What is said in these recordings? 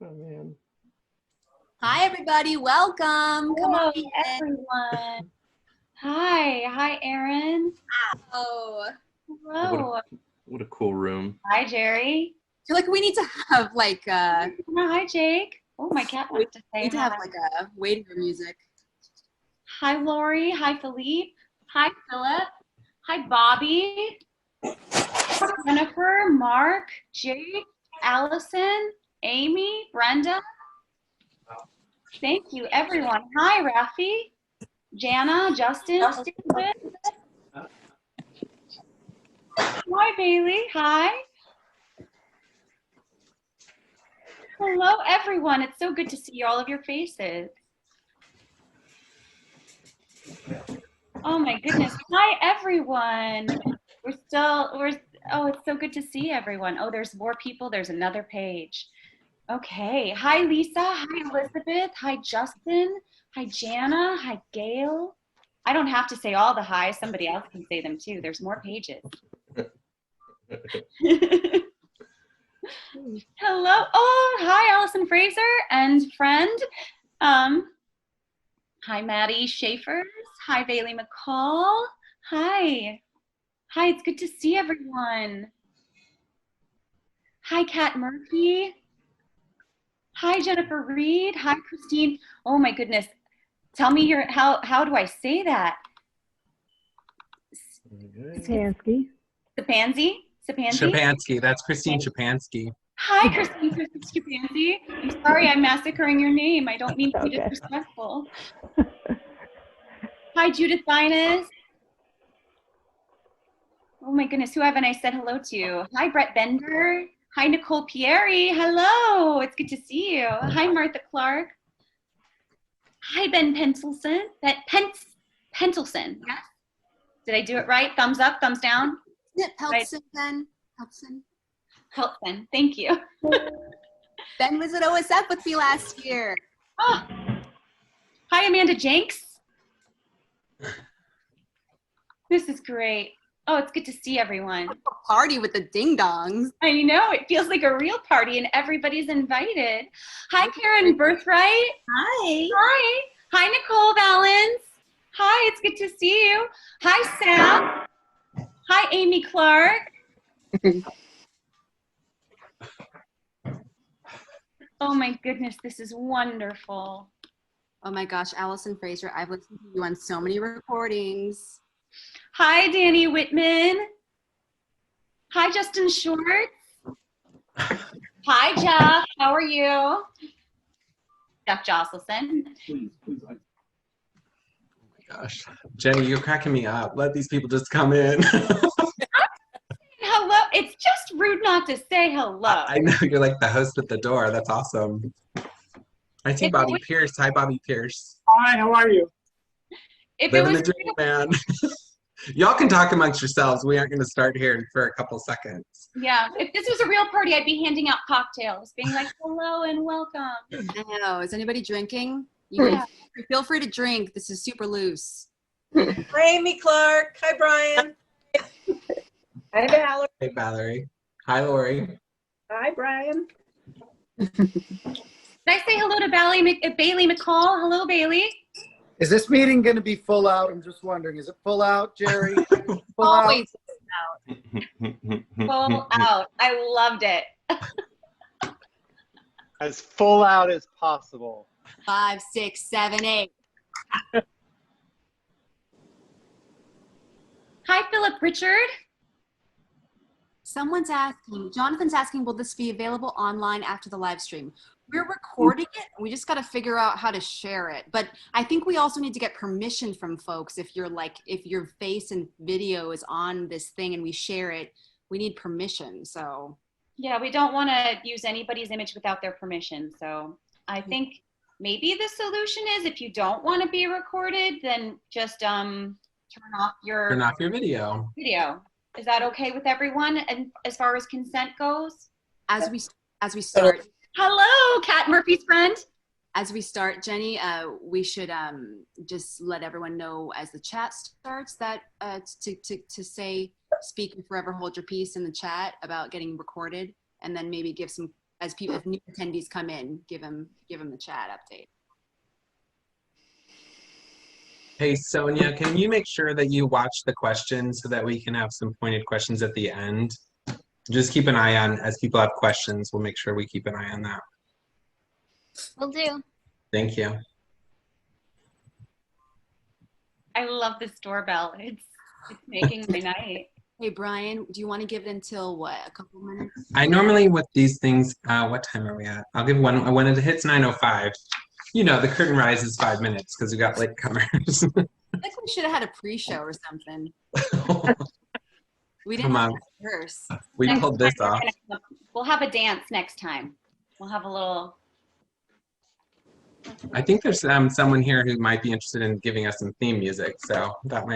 Oh man. Hi, everybody. Welcome. Come Hello, on in. everyone. Hi, Erin. Oh, Hello. What a cool room. Hi, Jerry. I feel like we need to have like Hi, Jake. Oh, my cat wants to say hi. a waiting room music. Hi, Lori. Hi, Philippe. Hi, Philip. Hi, Bobby. Jennifer, Mark, Jake, Allison, Amy, Brenda. Thank you, everyone. Hi, Rafi, Jana, Justin, Elizabeth. Hi, Bailey. Hi. Hello, everyone. It's so good to see all of your faces. Oh my goodness. Hi, everyone. Oh, it's so good to see everyone. Oh, there's more people. There's another page. Okay. Hi, Lisa. Hi, Elizabeth. Hi, Justin. Hi, Jana. Hi, Gail. I don't have to say all the highs. Somebody else can say them too. There's more pages. Hello. Oh, hi, Allison Fraser and friend. Hi, Maddie Schaefer. Hi, Bailey McCall. Hi. Hi, it's good to see everyone. Hi, Kat Murphy. Hi, Jennifer Reed. Hi, Christine. Oh my goodness. Tell me how do I say that? Sapansky. Sapansky? Shapansky. That's Christine Shapansky. Hi, Christine Shapansky. I'm sorry I'm massacring your name. I don't mean to be Okay. disrespectful. Hi, Judith Inez. Oh my goodness, who haven't I said hello to? Hi, Brett Bender. Hi, Nicole Pieri. Hello, it's good to see you. Hi, Martha Clark. Hi, Ben Pentelson. Pentelson, yes? Did I do it right? Thumbs up, thumbs down? Isn't it Peltson then? Peltson, thank you. Ben was at OSF with me last year. Oh. Hi, Amanda Jenks. This is great. Oh, it's good to see everyone. Party with the ding dongs. I know, it feels like a real party and everybody's invited. Hi, Karen Birthright. Hi. Hi. Hi, Nicole Valens. Hi, it's good to see you. Hi, Sam. Hi, Amy Clark. Oh my goodness, this is wonderful. Oh my gosh, Allison Fraser, I've listened to you on so many recordings. Hi, Danny Whitman. Hi, Justin Schwartz. Hi, Jeff. How are you? Jeff Josselson. Gosh, Jenny, you're cracking me up. Let these people just come in. Hello. It's just rude not to say hello. I know you're like the host at the door. That's awesome. I see Bobby Pierce. Hi, Bobby Pierce. Hi, how are you? If Living it the dream, man. Y'all can talk amongst yourselves. We aren't going to start here for a couple seconds. Yeah, if this was a real party, I'd be handing out cocktails, being like, hello and welcome. I know. Is anybody drinking? You guys, feel free to drink. This is super loose. Hi, Amy Clark. Hi, Brian. Hi, Valerie. Hey, Valerie. Hi, Lori. Hi, Brian. Can I say hello to Bailey McCall? Hello, Bailey. Is this meeting going to be full out? I'm just wondering. Is it full out, Jerry? Full Always out? full out. I loved it. As full out as possible. 5, 6, 7, 8. Hi, Philip Richard. Jonathan's asking, will this be available online after the live stream? We're recording it. We just got to figure out how to share it. But I think we also need to get permission from folks. If your face and video is on this thing and we share it, we need permission. So Yeah, we don't want to use anybody's image without their permission. So I think maybe the solution is if you don't want to be recorded, then just turn off your video. Is that okay with everyone? And as far as consent goes? As we start. Hello, Kat Murphy's friend. As we start, Jenny, we should just let everyone know as the chat starts that to say, speak and forever hold your peace in the chat about getting recorded, and then maybe give some as people, if new attendees come in, give them the chat update. Hey, Sonia, can you make sure that you watch the questions so that we can have some pointed questions at the end? Just keep an eye on, as people have questions, we'll make sure we keep an eye on that. Will do. Thank you. I love this doorbell. It's making my night. Hey, Brian, do you want to give it until what, a couple minutes? I normally with these things, what time are we at? I'll give one when it hits 9:05. You know, the curtain rises 5 minutes because we got latecomers. I think we should have had a pre-show or something. We didn't Come have on. to rehearse. We Next pulled this time off. we'll have a dance next time. We'll have a little. I think there's someone here who might be interested in giving us some theme music, so that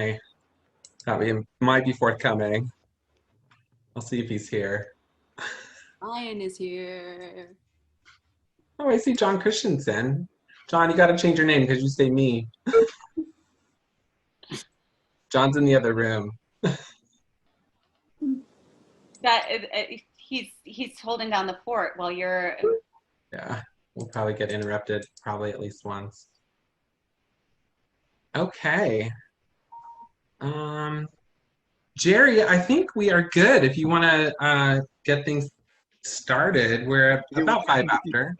might be forthcoming. I'll see if he's here. Ryan is here. Oh, I see John Christensen. John, you got to change your name because you say me. John's in the other room. That he's holding down the fort while you're. Yeah, we'll probably get interrupted probably at least once. Okay. Jerry, I think we are good. If you want to get things started, we're about 5 after.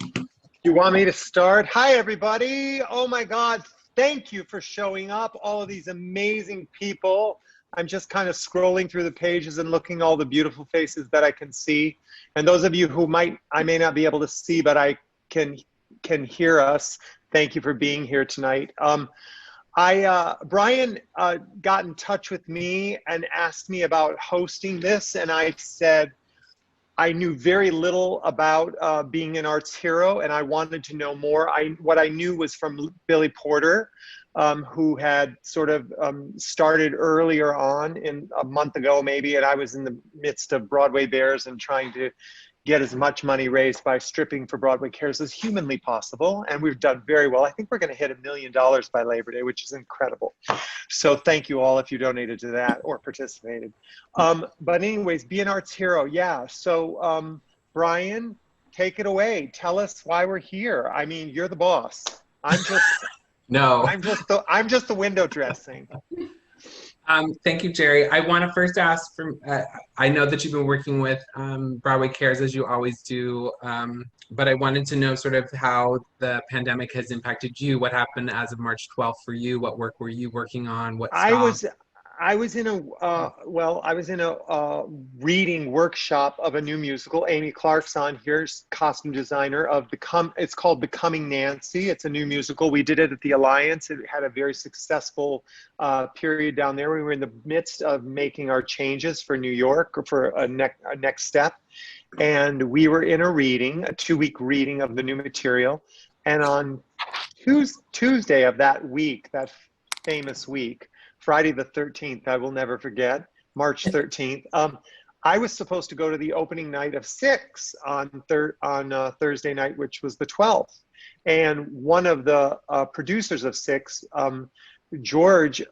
You want me to start? Hi, everybody. Oh my God. Thank you for showing up. All of these amazing people. I'm just kind of scrolling through the pages and looking all the beautiful faces that I can see. And those of you who I may not be able to see, but I can hear us. Thank you for being here tonight. Brian got in touch with me and asked me about hosting this, and I said I knew very little about being an arts hero, and I wanted to know more. What I knew was from Billy Porter, who had sort of started earlier on, in a month ago maybe, and I was in the midst of Broadway Bears and trying to get as much money raised by stripping for Broadway Cares as humanly possible. And we've done very well. I think we're gonna hit $1 million by Labor Day, which is incredible. So thank you all if you donated to that or participated. But anyways, be an arts hero, yeah. So Brian, take it away. Tell us why we're here. I mean, you're the boss. I'm just, No. I'm just the window dressing. Thank you, Jerry. I want to first ask I know that you've been working with Broadway Cares as you always do, but I wanted to know sort of how the pandemic has impacted you. What happened as of March 12th for you? What work were you working on? What stopped? I was in a reading workshop of a new musical. Amy Clark's on here, costume designer of it's called Becoming Nancy. It's a new musical. We did it at the Alliance. It had a very successful period down there. We were in the midst of making our changes for New York, or for a next step. And we were in a 2-week reading of the new material. And on Tuesday of that week, that famous week, Friday the 13th, I will never forget, March 13th. I was supposed to go to the opening night of Six on Thursday night, which was the 12th. And one of the producers of Six, George,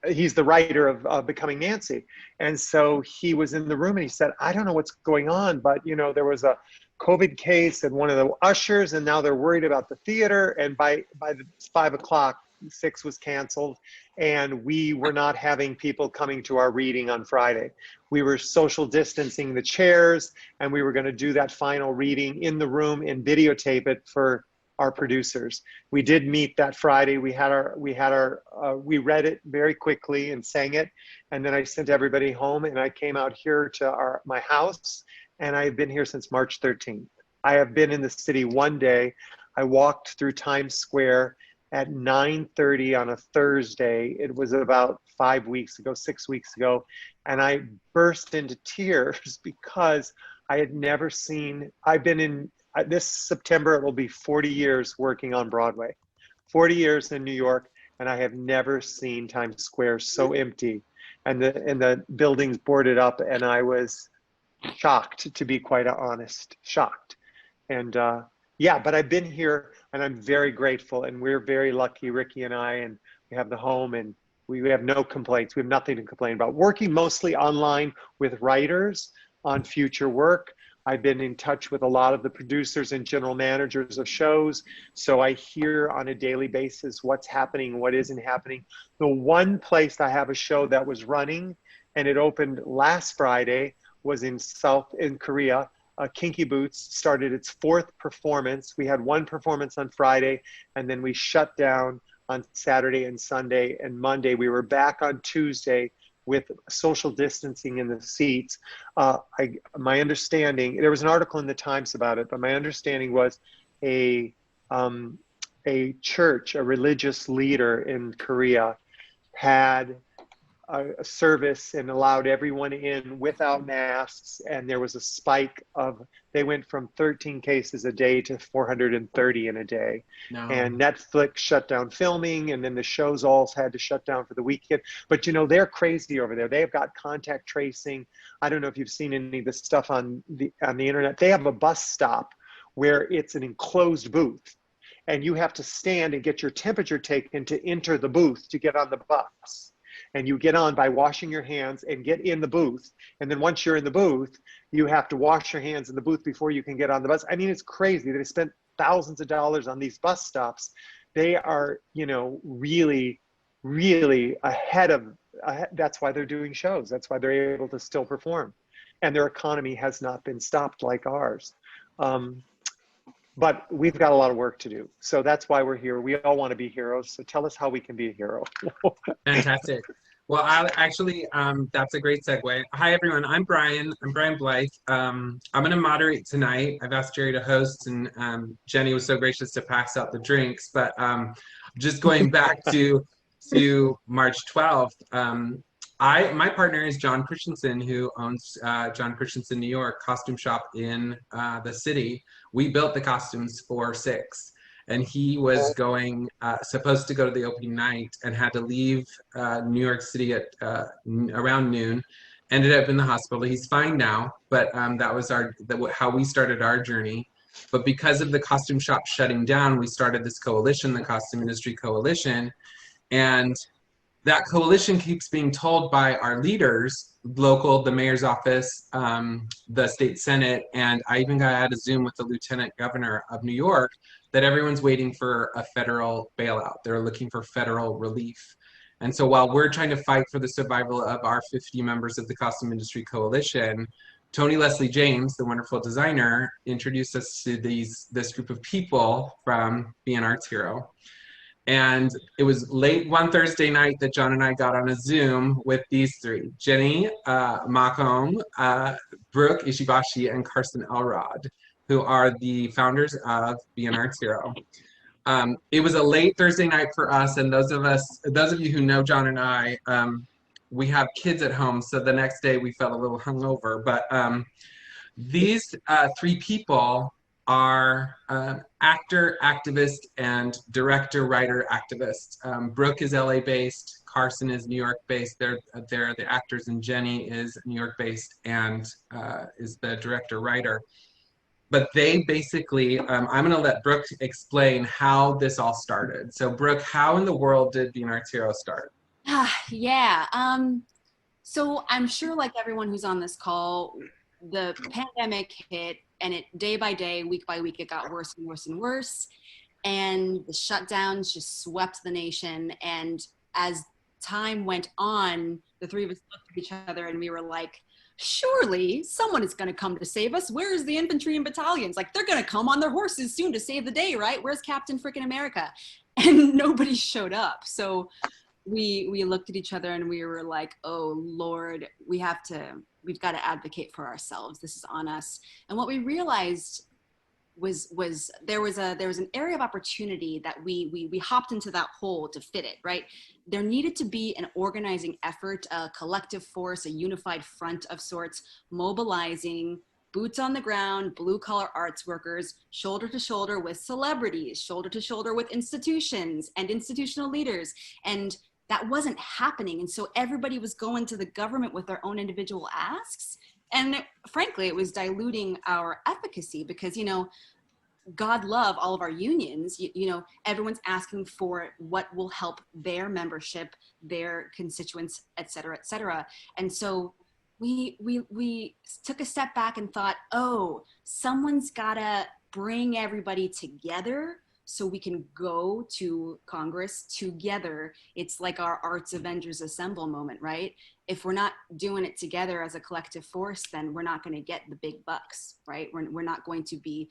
he's the writer of Becoming Nancy. And so he was in the room and he said, I don't know what's going on, but you know, there was a COVID case and one of the ushers, and now they're worried about the theater. And by the 5 o'clock, Six was canceled, and we were not having people coming to our reading on Friday. We were social distancing the chairs, and we were going to do that final reading in the room and videotape it for our producers. We did meet that Friday. We read it very quickly and sang it, and then I sent everybody home, and I came out here to my house, and I've been here since March 13th. I have been in the city one day. I walked through Times Square at 9:30 on a Thursday. It was about 6 weeks ago, and I burst into tears because I had never seen, I've been in, this September it will be 40 years working on Broadway, 40 years in New York, and I have never seen Times Square so empty and the buildings boarded up, and I was shocked, to be quite honest, shocked. And yeah, but I've been here and I'm very grateful, and we're very lucky, Ricky and I, and we have the home and we have no complaints. We have nothing to complain about. Working mostly online with writers on future work. I've been in touch with a lot of the producers and general managers of shows. So I hear on a daily basis what's happening, what isn't happening. The one place I have a show that was running and it opened last Friday was in Korea. Kinky Boots started its 4th performance. We had 1 performance on Friday, and then we shut down on Saturday and Sunday, and Monday we were back on Tuesday with social distancing in the seats. My understanding, there was an article in the Times about it, but my understanding was a church, a religious leader in Korea had a service and allowed everyone in without masks, and there was a spike of, they went from 13 cases a day to 430 in a day. No. And Netflix shut down filming, and then the shows all had to shut down for the weekend. But you know, they're crazy over there. They've got contact tracing. I don't know if you've seen any of this stuff on the internet. They have a bus stop where it's an enclosed booth, and you have to stand and get your temperature taken to enter the booth to get on the bus. And you get on by washing your hands and get in the booth. And then once you're in the booth, you have to wash your hands in the booth before you can get on the bus. I mean, it's crazy. They spent thousands of dollars on these bus stops. They are, you know, really, really ahead. That's why they're doing shows. That's why they're able to still perform. And their economy has not been stopped like ours. But we've got a lot of work to do. So that's why we're here. We all want to be heroes. So tell us how we can be a hero. Fantastic. Well, that's a great segue. Hi, everyone. I'm Brian. I'm Brian Blythe. I'm going to moderate tonight. I've asked Jerry to host, and Jenny was so gracious to pass out the drinks. But just going back to March 12th, my partner is John Christensen, who owns John Christensen New York costume shop in the city. We built the costumes for Six, and he was supposed to go to the opening night and had to leave New York City at around noon. Ended up in the hospital. He's fine now, but that was how we started our journey. But because of the costume shop shutting down, we started this coalition, the Costume Industry Coalition, and that coalition keeps being told by our leaders, local, the mayor's office, the state senate, and I even got out of Zoom with the lieutenant governor of New York, that everyone's waiting for a federal bailout. They're looking for federal relief. And so while we're trying to fight for the survival of our 50 members of the Costume Industry Coalition, Tony Leslie James, the wonderful designer, introduced us to this group of people from Be an Arts Hero. And it was late one Thursday night that John and I got on a Zoom with these three: Jenny Macomb, Brooke Ishibashi, and Carson Elrod, who are the founders of Be an Arts Hero. It was a late Thursday night for us, and those of you who know John and I, we have kids at home, so the next day we felt a little hungover. But these three people are actor, activist, and director, writer, activist. Brooke is LA-based, Carson is New York-based. They're the actors, and Jenny is New York-based and is the director, writer. But they basically, I'm going to let Brooke explain how this all started. So Brooke, how in the world did Be an Arts Hero start? Yeah. So I'm sure, like everyone who's on this call, the pandemic hit, and it day by day, week by week, it got worse and worse and worse. And the shutdowns just swept the nation. And as time went on, the three of us looked at each other and we were like, surely someone is going to come to save us. Where's the infantry and battalions? Like, they're going to come on their horses soon to save the day, right? Where's Captain freaking America? And nobody showed up. So we looked at each other and we were like, oh Lord, we've got to advocate for ourselves. This is on us. And what we realized was there was an area of opportunity that we hopped into that hole to fit it, right? There needed to be an organizing effort, a collective force, a unified front of sorts, mobilizing boots on the ground, blue collar arts workers, shoulder to shoulder with celebrities, shoulder to shoulder with institutions and institutional leaders. And that wasn't happening. And so everybody was going to the government with their own individual asks. And frankly, it was diluting our efficacy because, you know, God love all of our unions, you know, everyone's asking for what will help their membership, their constituents, et cetera, et cetera. And so we took a step back and thought, oh, someone's gotta bring everybody together so we can go to Congress together. It's like our Arts Avengers Assemble moment, right? If we're not doing it together as a collective force, then we're not going to get the big bucks, right? We're not going to be,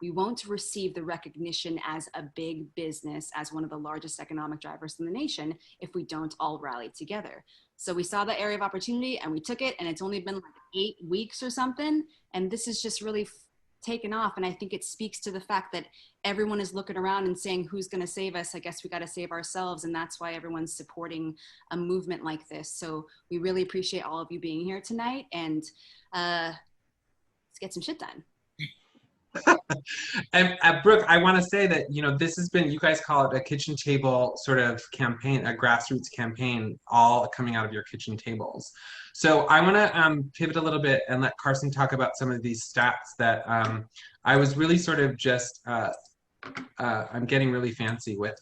we won't receive the recognition as a big business, as one of the largest economic drivers in the nation, if we don't all rally together. So we saw the area of opportunity and we took it, and it's only been like 8 weeks or something. And this is just really taken off. And I think it speaks to the fact that everyone is looking around and saying, who's going to save us? I guess we got to save ourselves. And that's why everyone's supporting a movement like this. So we really appreciate all of you being here tonight, and let's get some shit done. And Brooke, I want to say that, you know, this has been, you guys call it a kitchen table sort of campaign, a grassroots campaign, all coming out of your kitchen tables. So I want to pivot a little bit and let Carson talk about some of these stats that I was really sort of just, I'm getting really fancy with,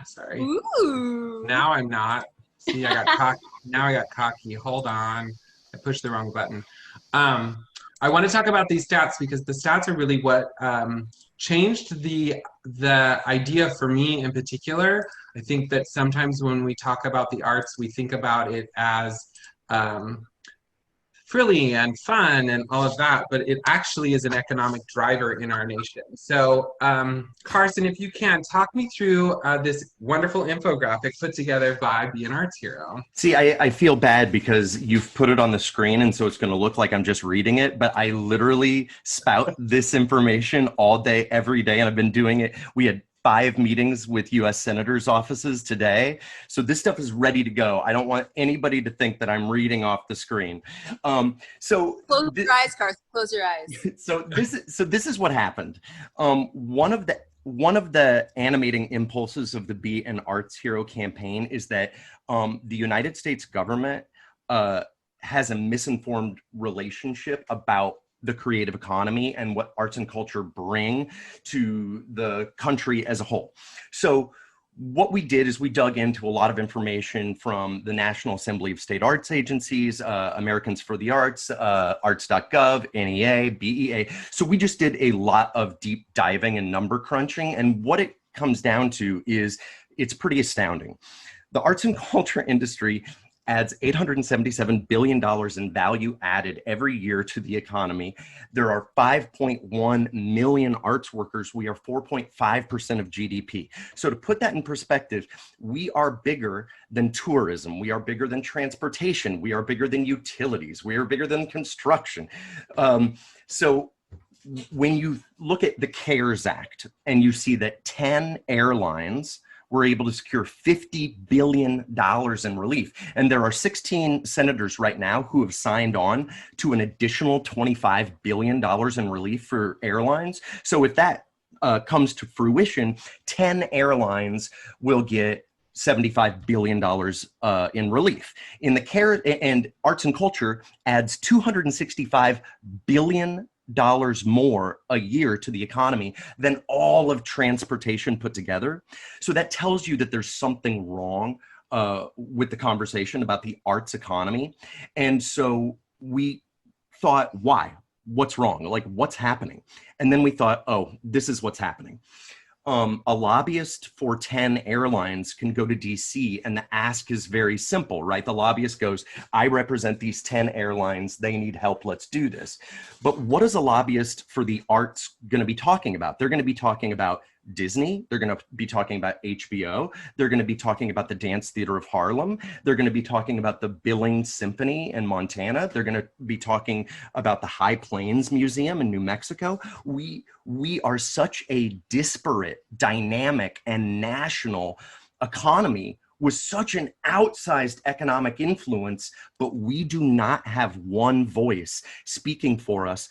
sorry. Ooh. Now I'm not. See, I got cocky. Now I got cocky. Hold on. I pushed the wrong button. I want to talk about these stats because the stats are really what changed the idea for me in particular. I think that sometimes when we talk about the arts, we think about it as frilly and fun and all of that, but it actually is an economic driver in our nation. So Carson, if you can, talk me through this wonderful infographic put together by Be an Arts Hero. See, I feel bad because you've put it on the screen, and so it's going to look like I'm just reading it, but I literally spout this information all day, every day, and I've been doing it. We had 5 meetings with U.S. senators' offices today. So this stuff is ready to go. I don't want anybody to think that I'm reading off the screen. So close your eyes, Carson. Close your eyes. So this is what happened. One of the animating impulses of the Be an Arts Hero campaign is that the United States government has a misinformed relationship about the creative economy and what arts and culture bring to the country as a whole. So what we did is we dug into a lot of information from the National Assembly of State Arts Agencies, Americans for the Arts, arts.gov, NEA, BEA. So we just did a lot of deep diving and number crunching. And what it comes down to is it's pretty astounding. The arts and culture industry adds $877 billion in value added every year to the economy. There are 5.1 million arts workers. We are 4.5% of GDP. So to put that in perspective, we are bigger than tourism. We are bigger than transportation. We are bigger than utilities. We are bigger than construction. So when you look at the CARES Act and you see that 10 airlines were able to secure $50 billion in relief. And there are 16 senators right now who have signed on to an additional $25 billion in relief for airlines. So if that comes to fruition, 10 airlines will get $75 billion in relief. In the care and arts and culture adds $265 billion more a year to the economy than all of transportation put together. So that tells you that there's something wrong with the conversation about the arts economy. And so we thought, why? What's wrong? Like, what's happening? And then we thought, oh, this is what's happening. A lobbyist for 10 airlines can go to DC and the ask is very simple, right? The lobbyist goes, I represent these 10 airlines. They need help. Let's do this. But what is a lobbyist for the arts going to be talking about? They're going to be talking about Disney. They're going to be talking about HBO. They're going to be talking about the Dance Theater of Harlem. They're going to be talking about the Billings Symphony in Montana. They're going to be talking about the High Plains Museum in New Mexico. We are such a disparate, dynamic, and national economy with such an outsized economic influence, but we do not have one voice speaking for us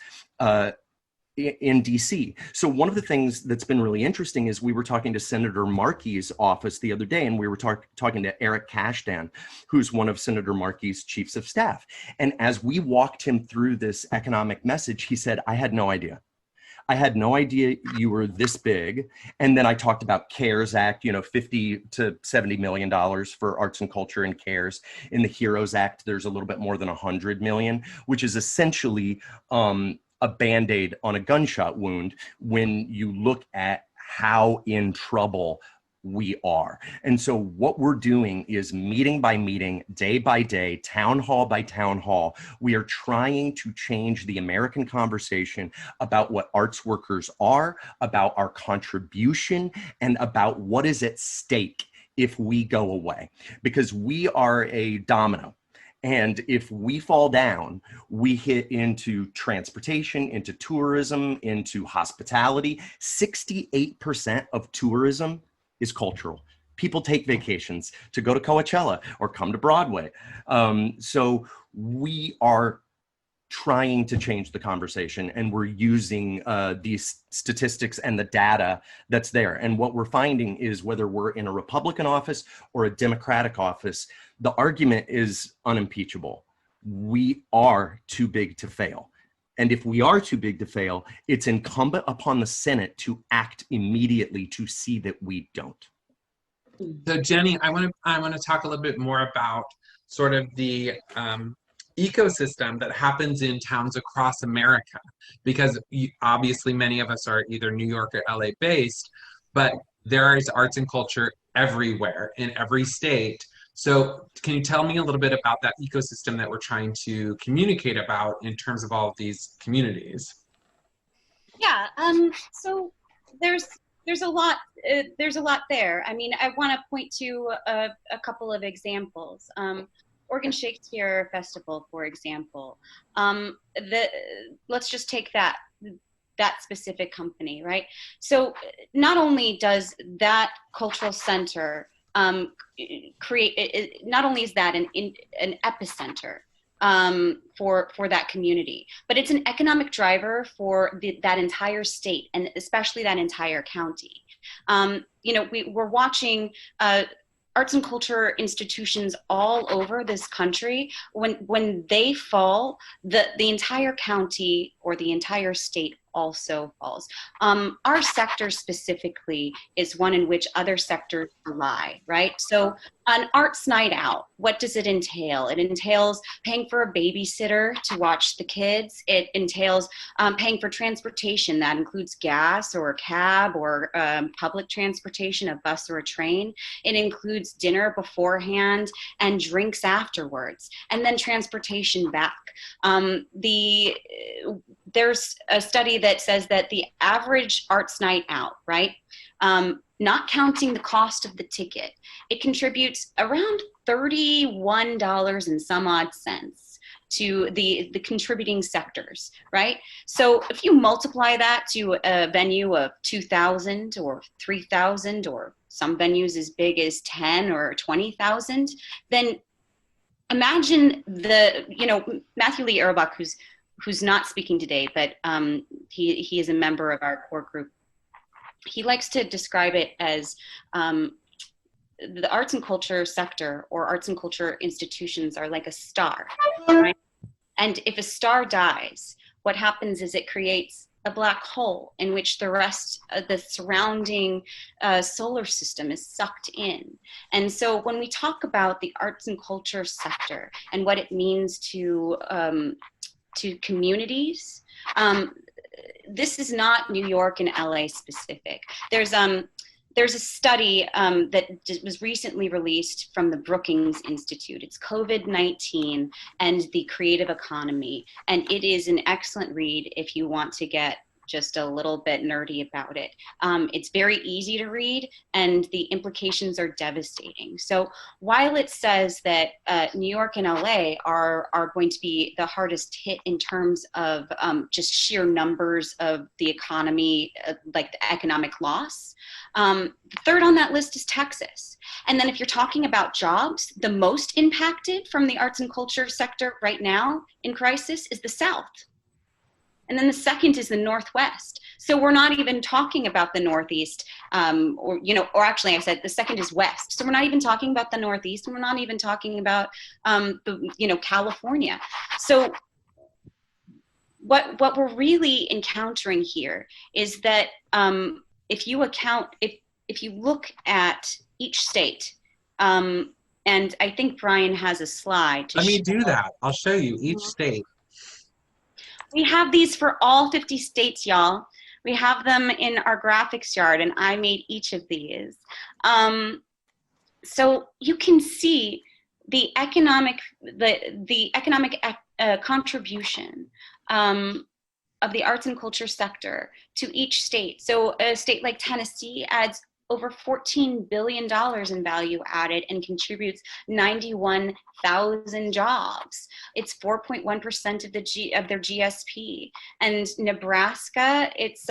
in DC. So one of the things that's been really interesting is we were talking to Senator Markey's office the other day, and we were talking to Eric Kashdan, who's one of Senator Markey's chiefs of staff. And as we walked him through this economic message, he said, I had no idea. I had no idea you were this big. And then I talked about CARES Act, you know, $50 to $70 million for arts and culture and CARES. In the HEROES Act, there's a little bit more than 100 million, which is essentially a Band-Aid on a gunshot wound when you look at how in trouble we are. And so what we're doing is meeting by meeting, day by day, town hall by town hall, we are trying to change the American conversation about what arts workers are, about our contribution, and about what is at stake if we go away. Because we are a domino. And if we fall down, we hit into transportation, into tourism, into hospitality. 68% of tourism is cultural. People take vacations to go to Coachella or come to Broadway. So we are trying to change the conversation, and we're using these statistics and the data that's there. And what we're finding is whether we're in a Republican office or a Democratic office, the argument is unimpeachable. We are too big to fail. And if we are too big to fail, it's incumbent upon the Senate to act immediately to see that we don't. So Jenny, I want to talk a little bit more about sort of the ecosystem that happens in towns across America, because obviously many of us are either New York or LA based, but there is arts and culture everywhere in every state. So can you tell me a little bit about that ecosystem that we're trying to communicate about in terms of all of these communities? Yeah, so there's a lot there. I mean, I want to point to a couple of examples. Oregon Shakespeare Festival, for example. Let's just take that specific company, right? So not only does that cultural center not only is that an epicenter for that community, but it's an economic driver for that entire state, and especially that entire county. You know, we're watching arts and culture institutions all over this country. When they fall, the entire county or the entire state also falls. Our sector specifically is one in which other sectors rely, right? So an arts night out, what does it entail? It entails paying for a babysitter to watch the kids. It entails paying for transportation. That includes gas or a cab or public transportation, a bus or a train. It includes dinner beforehand and drinks afterwards, and then transportation back. There's a study that says that the average arts night out, right, not counting the cost of the ticket, it contributes around $31 and some odd cents to the contributing sectors, right? So if you multiply that to a venue of 2,000 or 3,000 or some venues as big as 10 or 20,000, then imagine Matthew Lee Auerbach, who's not speaking today, but he is a member of our core group. He likes to describe it as the arts and culture sector or arts and culture institutions are like a star, right? And if a star dies, what happens is it creates a black hole in which the rest of the surrounding solar system is sucked in. And so when we talk about the arts and culture sector and what it means to communities, this is not New York and LA specific. There's a study that was recently released from the Brookings Institute. It's COVID-19 and the creative economy. And it is an excellent read if you want to get just a little bit nerdy about it. It's very easy to read, and the implications are devastating. So while it says that New York and LA are going to be the hardest hit in terms of just sheer numbers of the economy, like the economic loss, third on that list is Texas. And then if you're talking about jobs, the most impacted from the arts and culture sector right now in crisis is the South. And then the second is the Northwest. So we're not even talking about the Northeast, or actually I said the second is West. So we're not even talking about the Northeast, and we're not even talking about California. So what we're really encountering here is that if you look at each state, and I think Brian has a slide to Let me show. do that. I'll show you each state. We have these for all 50 states, y'all. We have them in our graphics yard, and I made each of these. So you can see the economic contribution of the arts and culture sector to each state. So a state like Tennessee adds over $14 billion in value added and contributes 91,000 jobs. It's 4.1% of their GSP. And Nebraska, it's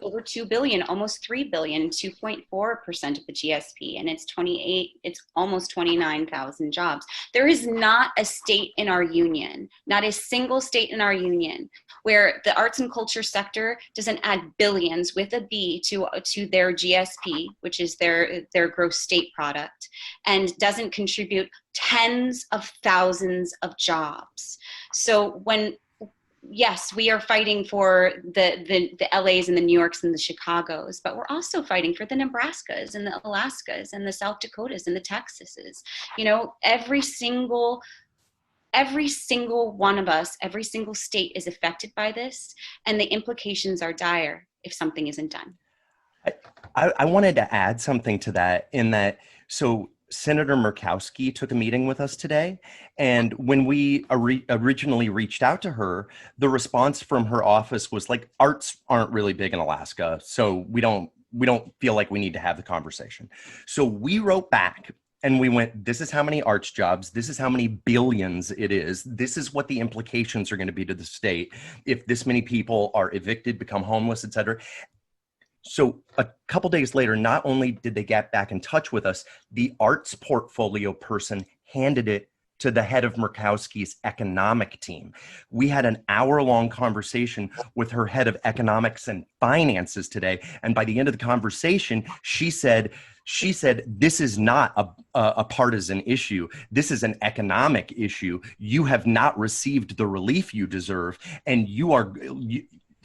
over 2 billion, almost 3 billion, 2.4% of the GSP, and it's almost 29,000 jobs. There is not a state in our union, not a single state in our union, where the arts and culture sector doesn't add billions with a B to their GSP, which is their gross state product, and doesn't contribute tens of thousands of jobs. So yes, we are fighting for the LAs and the New Yorks and the Chicagos, but we're also fighting for the Nebraskas and the Alaskas and the South Dakotas and the Texases. You know, every single one of us, every single state is affected by this, and the implications are dire if something isn't done. I wanted to add something to that in that, so Senator Murkowski took a meeting with us today, and when we originally reached out to her, the response from her office was like, arts aren't really big in Alaska, so we don't feel like we need to have the conversation. So we wrote back and we went, this is how many arts jobs, this is how many billions it is, this is what the implications are going to be to the state if this many people are evicted, become homeless, et cetera. So a couple days later, not only did they get back in touch with us, the arts portfolio person handed it to the head of Murkowski's economic team. We had an hour-long conversation with her head of economics and finances today. And by the end of the conversation, she said, this is not a partisan issue. This is an economic issue. You have not received the relief you deserve, and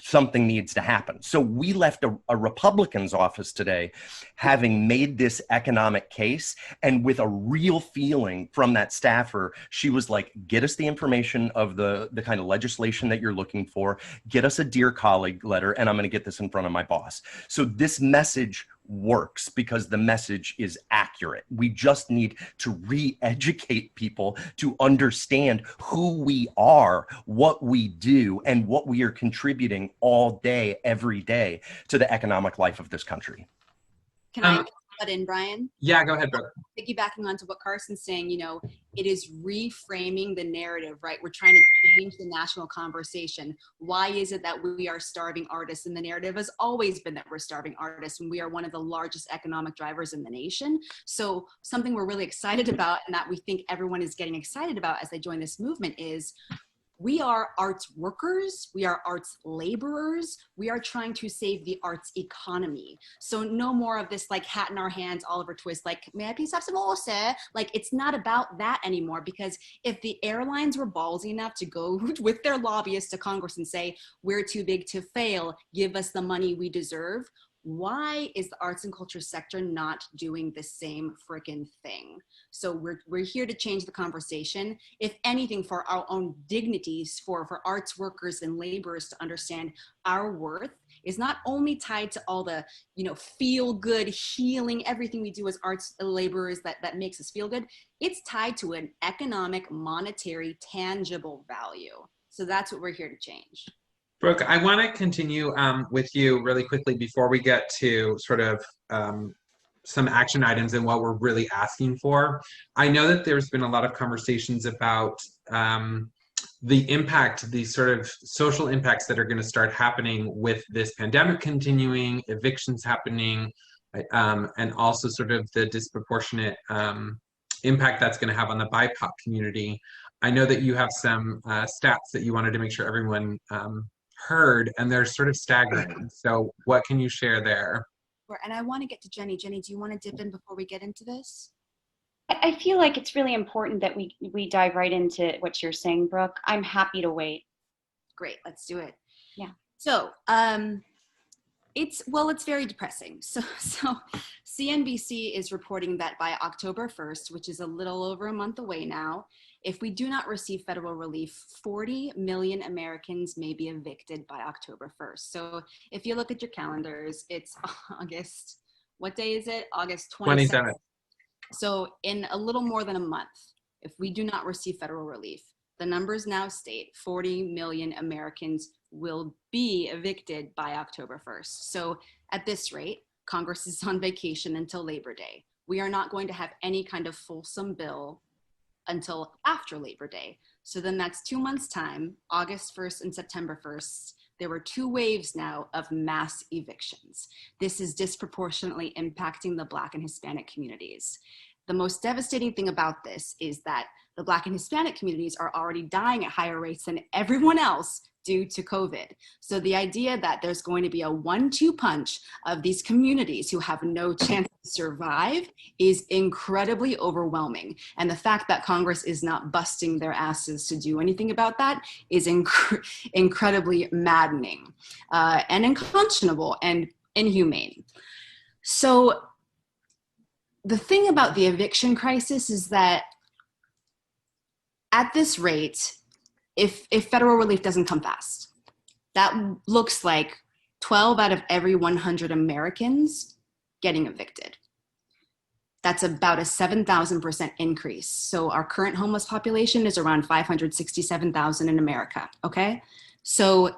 something needs to happen. So we left a Republican's office today having made this economic case, and with a real feeling from that staffer, she was like, get us the information of the kind of legislation that you're looking for, get us a Dear Colleague letter, and I'm going to get this in front of my boss. So this message works because the message is accurate. We just need to re-educate people to understand who we are, what we do, and what we are contributing all day, every day to the economic life of this country. Can I butt in, Brian? Yeah, go ahead, brother. Piggybacking onto what Carson's saying, you know, it is reframing the narrative, right? We're trying to change the national conversation. Why is it that we are starving artists? And the narrative has always been that we're starving artists, and we are one of the largest economic drivers in the nation. So something we're really excited about, and that we think everyone is getting excited about as they join this movement, is we are arts workers, we are arts laborers, we are trying to save the arts economy. So no more of this like hat in our hands, Oliver Twist, like, may I please have some more, sir? Like, it's not about that anymore, because if the airlines were ballsy enough to go with their lobbyists to Congress and say, we're too big to fail, give us the money we deserve, why is the arts and culture sector not doing the same frickin' thing? So we're here to change the conversation. If anything, for our own dignities, for arts workers and laborers to understand our worth is not only tied to all the, you know, feel good, healing, everything we do as arts laborers that makes us feel good. It's tied to an economic, monetary, tangible value. So that's what we're here to change. Brooke, I want to continue with you really quickly before we get to sort of some action items and what we're really asking for. I know that there's been a lot of conversations about the impact, the sort of social impacts that are going to start happening with this pandemic continuing, evictions happening, and also sort of the disproportionate impact that's going to have on the BIPOC community. I know that you have some stats that you wanted to make sure everyone heard, and they're sort of staggering. So what can you share there? And I want to get to Jenny. Jenny, do you want to dip in before we get into this? I feel like it's really important that we dive right into what you're saying, Brooke. I'm happy to wait. Great, let's do it. Yeah. So, it's very depressing. So CNBC is reporting that by October 1st, which is a little over a month away now, if we do not receive federal relief, 40 million Americans may be evicted by October 1st. So if you look at your calendars, it's August, what day is it? August 27th. So in a little more than a month, if we do not receive federal relief, the numbers now state 40 million Americans will be evicted by October 1st. So at this rate, Congress is on vacation until Labor Day. We are not going to have any kind of fulsome bill until after Labor Day. So then that's 2 months' time, August 1st and September 1st. There were 2 waves now of mass evictions. This is disproportionately impacting the Black and Hispanic communities. The most devastating thing about this is that the Black and Hispanic communities are already dying at higher rates than everyone else due to COVID. So the idea that there's going to be a 1-2 punch of these communities who have no chance to survive is incredibly overwhelming. And the fact that Congress is not busting their asses to do anything about that is incredibly maddening and unconscionable and inhumane. So the thing about the eviction crisis is that at this rate, if federal relief doesn't come fast, that looks like 12 out of every 100 Americans getting evicted. That's about a 7,000% increase. So our current homeless population is around 567,000 in America, okay? So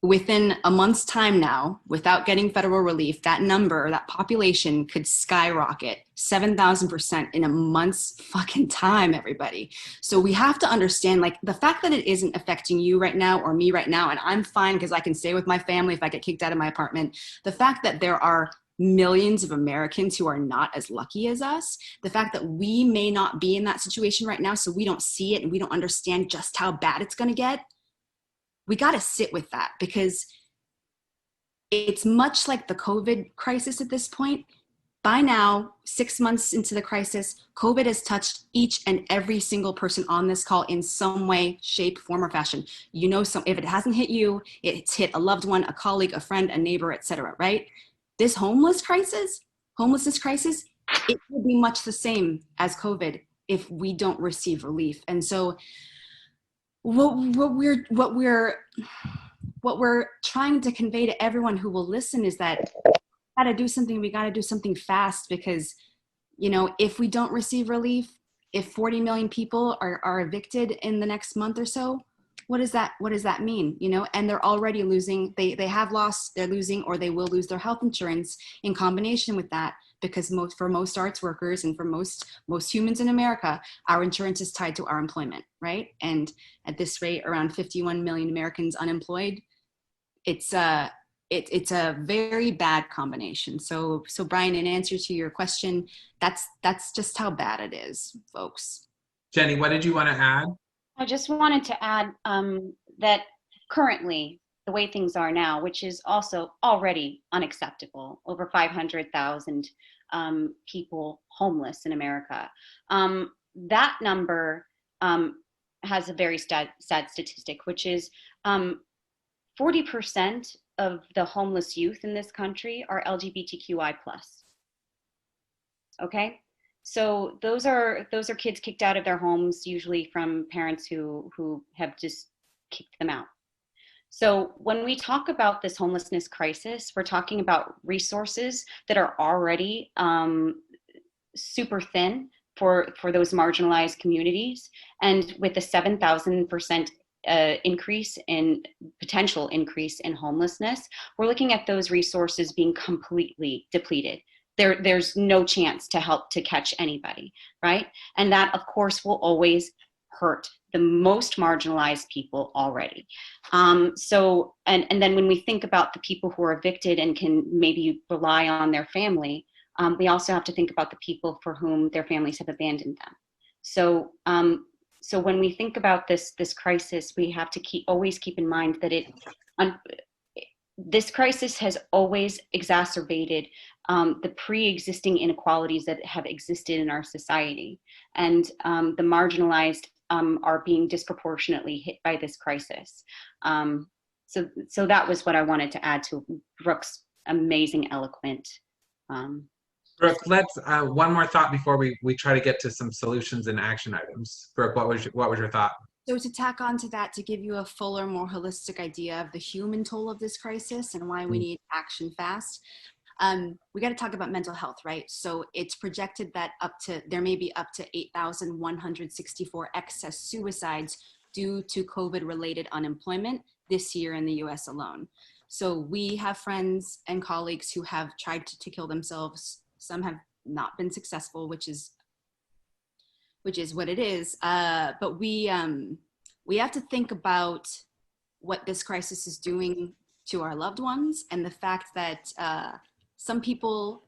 within a month's time now, without getting federal relief, that number, that population could skyrocket 7,000% in a month's fucking time, everybody. So we have to understand, like, the fact that it isn't affecting you right now or me right now, and I'm fine because I can stay with my family if I get kicked out of my apartment. The fact that there are millions of Americans who are not as lucky as us, the fact that we may not be in that situation right now, so we don't see it and we don't understand just how bad it's gonna get, we got to sit with that, because it's much like the COVID crisis at this point. By now, 6 months into the crisis, COVID has touched each and every single person on this call in some way, shape, form, or fashion. You know, if it hasn't hit you, it's hit a loved one, a colleague, a friend, a neighbor, etc. Right? This homelessness crisis, it will be much the same as COVID if we don't receive relief. And so what we're trying to convey to everyone who will listen is that we got to do something fast, because, you know, if we don't receive relief, if 40 million people are evicted in the next month or so, what does that mean? You know, and they're already losing, they're losing, or they will lose their health insurance in combination with that, because for most arts workers and for most humans in America, our insurance is tied to our employment, right? And at this rate, around 51 million Americans unemployed. It's a very bad combination. So Brian, in answer to your question, that's just how bad it is, folks. Jenny, what did you want to add? I just wanted to add that currently, the way things are now, which is also already unacceptable, over 500,000 people homeless in America. That number has a very sad statistic, which is 40% of the homeless youth in this country are LGBTQI+. Okay? So those are kids kicked out of their homes, usually from parents who have just kicked them out. So when we talk about this homelessness crisis, we're talking about resources that are already super thin for those marginalized communities. And with a 7,000% potential increase in homelessness, we're looking at those resources being completely depleted. There's no chance to catch anybody, right? And that, of course, will always hurt the most marginalized people already. So then when we think about the people who are evicted and can maybe rely on their family, we also have to think about the people for whom their families have abandoned them. So when we think about this crisis, we have to always keep in mind that this crisis has always exacerbated the pre-existing inequalities that have existed in our society. And the marginalized are being disproportionately hit by this crisis. So that was what I wanted to add to Brooke's amazing, eloquent. Brooke, let's one more thought before we try to get to some solutions and action items. Brooke, what was your thought? So to tack on to that, to give you a fuller, more holistic idea of the human toll of this crisis and why we need action fast, we got to talk about mental health, right? So it's projected that there may be up to 8,164 excess suicides due to COVID-related unemployment this year in the US alone. So we have friends and colleagues who have tried to kill themselves. Some have not been successful, which is what it is. But we have to think about what this crisis is doing to our loved ones, and the fact that some people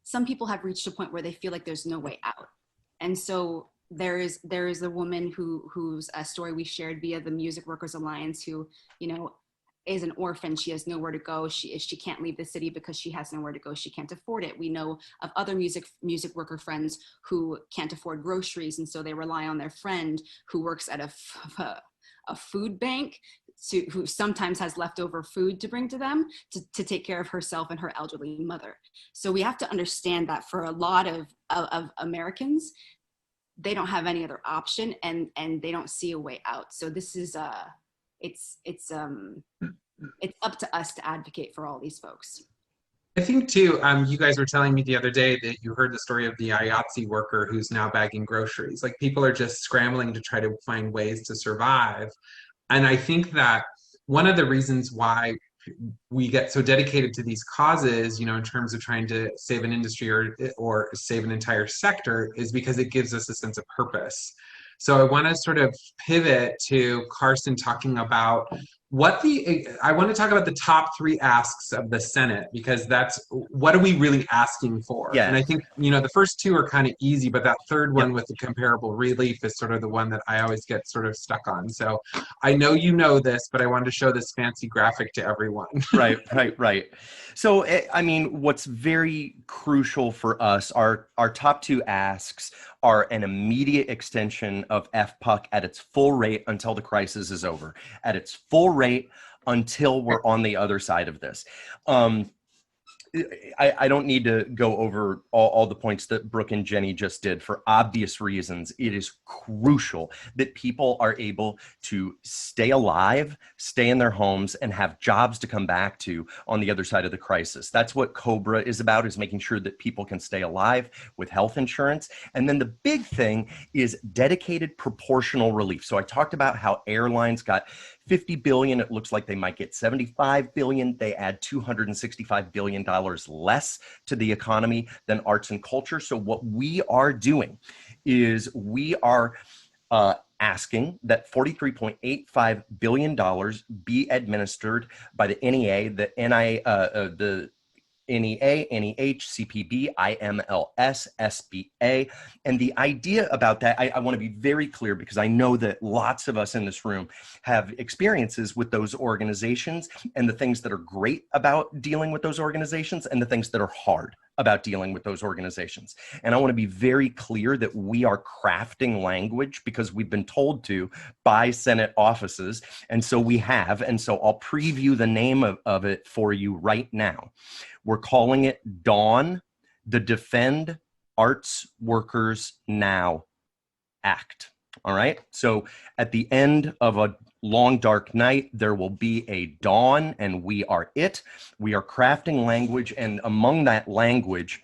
have reached a point where they feel like there's no way out. And so there is a woman whose story we shared via the Music Workers Alliance, who, is an orphan. She has nowhere to go. She can't leave the city because she has nowhere to go. She can't afford it. We know of other music worker friends who can't afford groceries, and so they rely on their friend who works at a food bank, who sometimes has leftover food to bring to them to take care of herself and her elderly mother. So we have to understand that for a lot of Americans, they don't have any other option, and they don't see a way out. So this is it's up to us to advocate for all these folks. I think too, you guys were telling me the other day that you heard the story of the IATSE worker who's now bagging groceries. Like, people are just scrambling to try to find ways to survive. And I think that one of the reasons why we get so dedicated to these causes, in terms of trying to save an industry or save an entire sector, is because it gives us a sense of purpose. So I want to sort of pivot to Carson talking about I want to talk about the top 3 asks of the Senate, because that's what are we really asking for? Yeah. And I think, the first 2 are kind of easy, but that third one with the comparable relief is sort of the one that I always get sort of stuck on. So I know you know this, but I wanted to show this fancy graphic to everyone. Right. So, I mean, what's very crucial for us, our top 2 asks are an immediate extension of FPUC at its full rate until the crisis is over, at its full rate until we're on the other side of this. I don't need to go over all the points that Brooke and Jenny just did. For obvious reasons, it is crucial that people are able to stay alive, stay in their homes, and have jobs to come back to on the other side of the crisis. That's what COBRA is about, is making sure that people can stay alive with health insurance. And then the big thing is dedicated proportional relief. So I talked about how airlines got $50 billion. It looks like they might get $75 billion. They add $265 billion less to the economy than arts and culture. So what we are doing is we are asking that $43.85 billion be administered by the NEA, the NEA, NEH, CPB, IMLS, SBA. And the idea about that, I want to be very clear, because I know that lots of us in this room have experiences with those organizations, and the things that are great about dealing with those organizations and the things that are hard about dealing with those organizations. And I want to be very clear that we are crafting language because we've been told to by Senate offices. And so we have, and so I'll preview the name of it for you right now. We're calling it DAWN, the Defend Arts Workers Now Act. All right. So at the end of a long, dark night, there will be a dawn, and we are it. We are crafting language. And among that language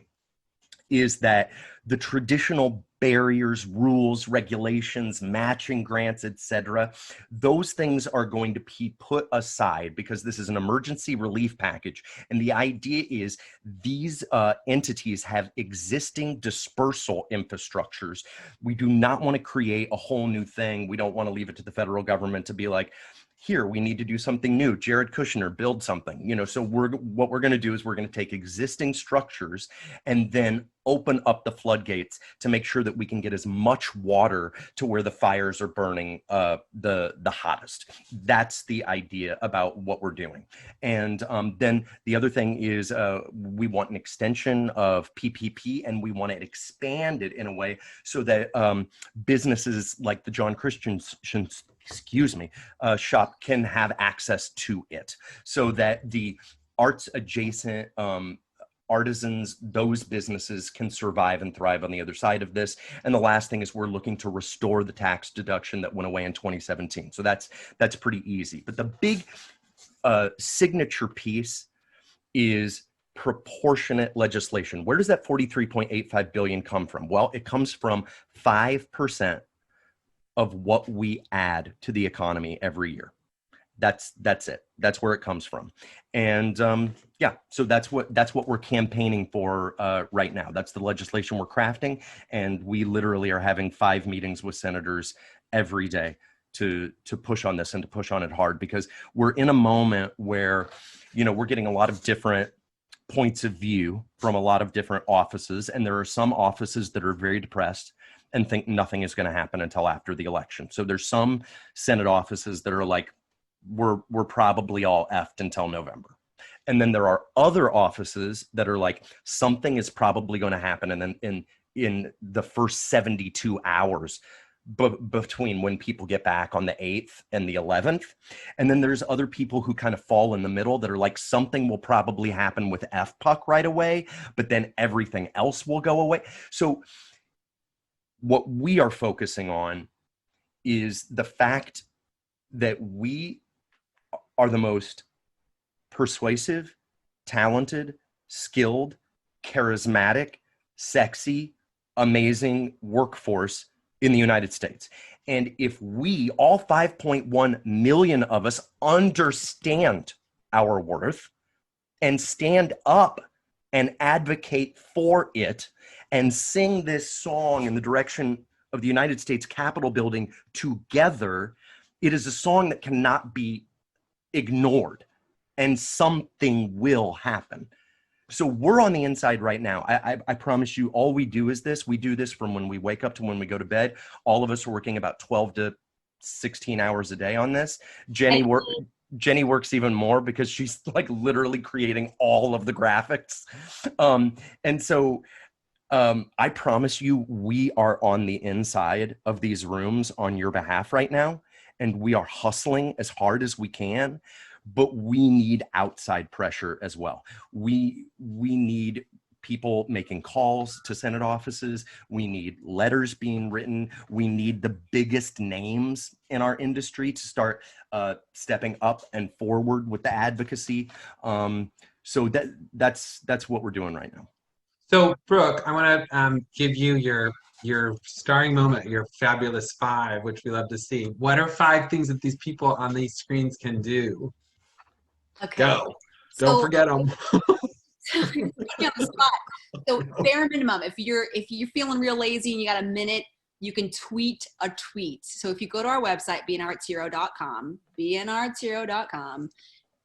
is that the traditional barriers, rules, regulations, matching grants, etc., those things are going to be put aside, because this is an emergency relief package. And the idea is these entities have existing dispersal infrastructures. We do not want to create a whole new thing. We don't want to leave it to the federal government to be like, here, we need to do something new. Jared Kushner, build something, you know. So what we're going to do is we're going to take existing structures and then open up the floodgates to make sure that we can get as much water to where the fires are burning the hottest. That's the idea about what we're doing. And then the other thing is we want an extension of PPP, and we want it expanded in a way so that businesses like the John Christian shop can have access to it, so that the arts adjacent artisans, those businesses can survive and thrive on the other side of this. And the last thing is we're looking to restore the tax deduction that went away in 2017. So that's pretty easy. But the big signature piece is proportionate legislation. Where does that 43.85 billion come from? Well, it comes from 5% of what we add to the economy every year. That's it. That's where it comes from. And yeah, so that's what we're campaigning for right now. That's the legislation we're crafting, and we literally are having 5 meetings with senators every day to push on this and to push on it hard, because we're in a moment where, you know, we're getting a lot of different points of view from a lot of different offices, and there are some offices that are very depressed and think nothing is going to happen until after the election. So there's some Senate offices that are like, we're probably all effed until November. And then there are other offices that are like, something is probably going to happen, and then in the first 72 hours between when people get back on the 8th and the 11th. And then there's other people who kind of fall in the middle that are like, something will probably happen with FPUC right away, but then everything else will go away. So what we are focusing on is the fact that we are the most persuasive, talented, skilled, charismatic, sexy, amazing workforce in the United States. And if we, all 5.1 million of us, understand our worth and stand up and advocate for it and sing this song in the direction of the United States Capitol building together, it is a song that cannot be ignored, and something will happen. So we're on the inside right now. I promise you, all we do is this. We do this from when we wake up to when we go to bed. All of us are working about 12 to 16 hours a day on this. Jenny works even more because she's like literally creating all of the graphics. And so I promise you, we are on the inside of these rooms on your behalf right now, and we are hustling as hard as we can. But we need outside pressure as well. We need people making calls to Senate offices. We need letters being written. We need the biggest names in our industry to start stepping up and forward with the advocacy. So that's what we're doing right now. So Brooke, I want to give you your starring moment, your fabulous 5, which we love to see. What are 5 things that these people on these screens can do? Okay. Go. Don't forget them. So bare minimum, if you're feeling real lazy and you got a minute, you can tweet a tweet. So if you go to our website, beanartshero.com,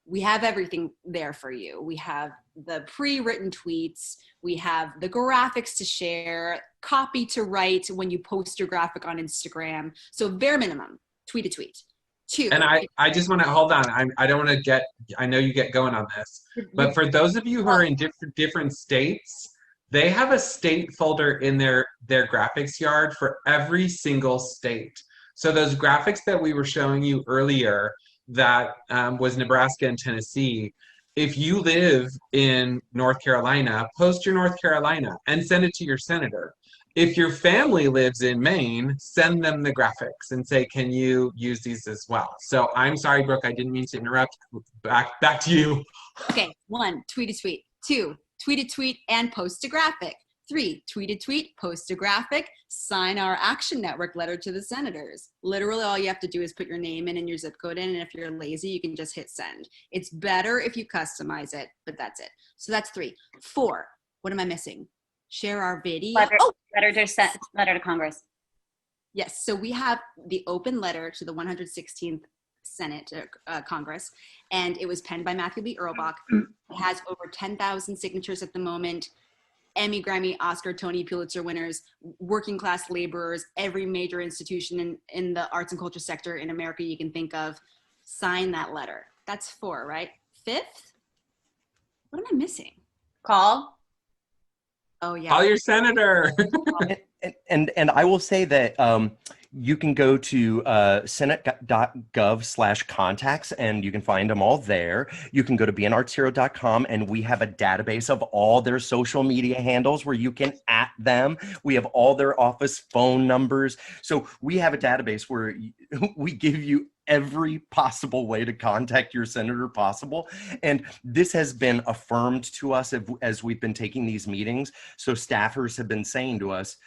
we have everything there for you. We have the pre-written tweets, we have the graphics to share, copy to write when you post your graphic on Instagram. So bare minimum, tweet a tweet. 2. And I just want to hold on. I don't want to get, I know you get going on this, but for those of you who are in different states, they have a state folder in their graphics yard for every single state. So those graphics that we were showing you earlier, that was Nebraska and Tennessee. If you live in North Carolina, post your North Carolina and send it to your senator. If your family lives in Maine, send them the graphics and say, can you use these as well? So I'm sorry, Brooke, I didn't mean to interrupt. Back to you. Okay, 1, tweet a tweet. 2, tweet a tweet and post a graphic. 3, tweet a tweet, post a graphic, sign our Action Network letter to the senators. Literally all you have to do is put your name in and your zip code in, and if you're lazy, you can just hit send. It's better if you customize it, but that's it. So that's 3. 4, what am I missing? Share our video. Letter to Congress. Yes, so we have the open letter to the 116th Senate, Congress, and it was penned by Matthew Lee Earlbach. It has over 10,000 signatures at the moment. Emmy, Grammy, Oscar, Tony, Pulitzer winners, working class laborers, every major institution in the arts and culture sector in America you can think of, sign that letter. That's 4, right? 5th? What am I missing? Call. Oh yeah. Call your senator. And I will say that you can go to senate.gov/contacts and you can find them all there. You can go to beanartshero.com and we have a database of all their social media handles where you can @ them. We have all their office phone numbers. So we have a database where we give you every possible way to contact your senator possible. And this has been affirmed to us as we've been taking these meetings. So staffers have been saying to us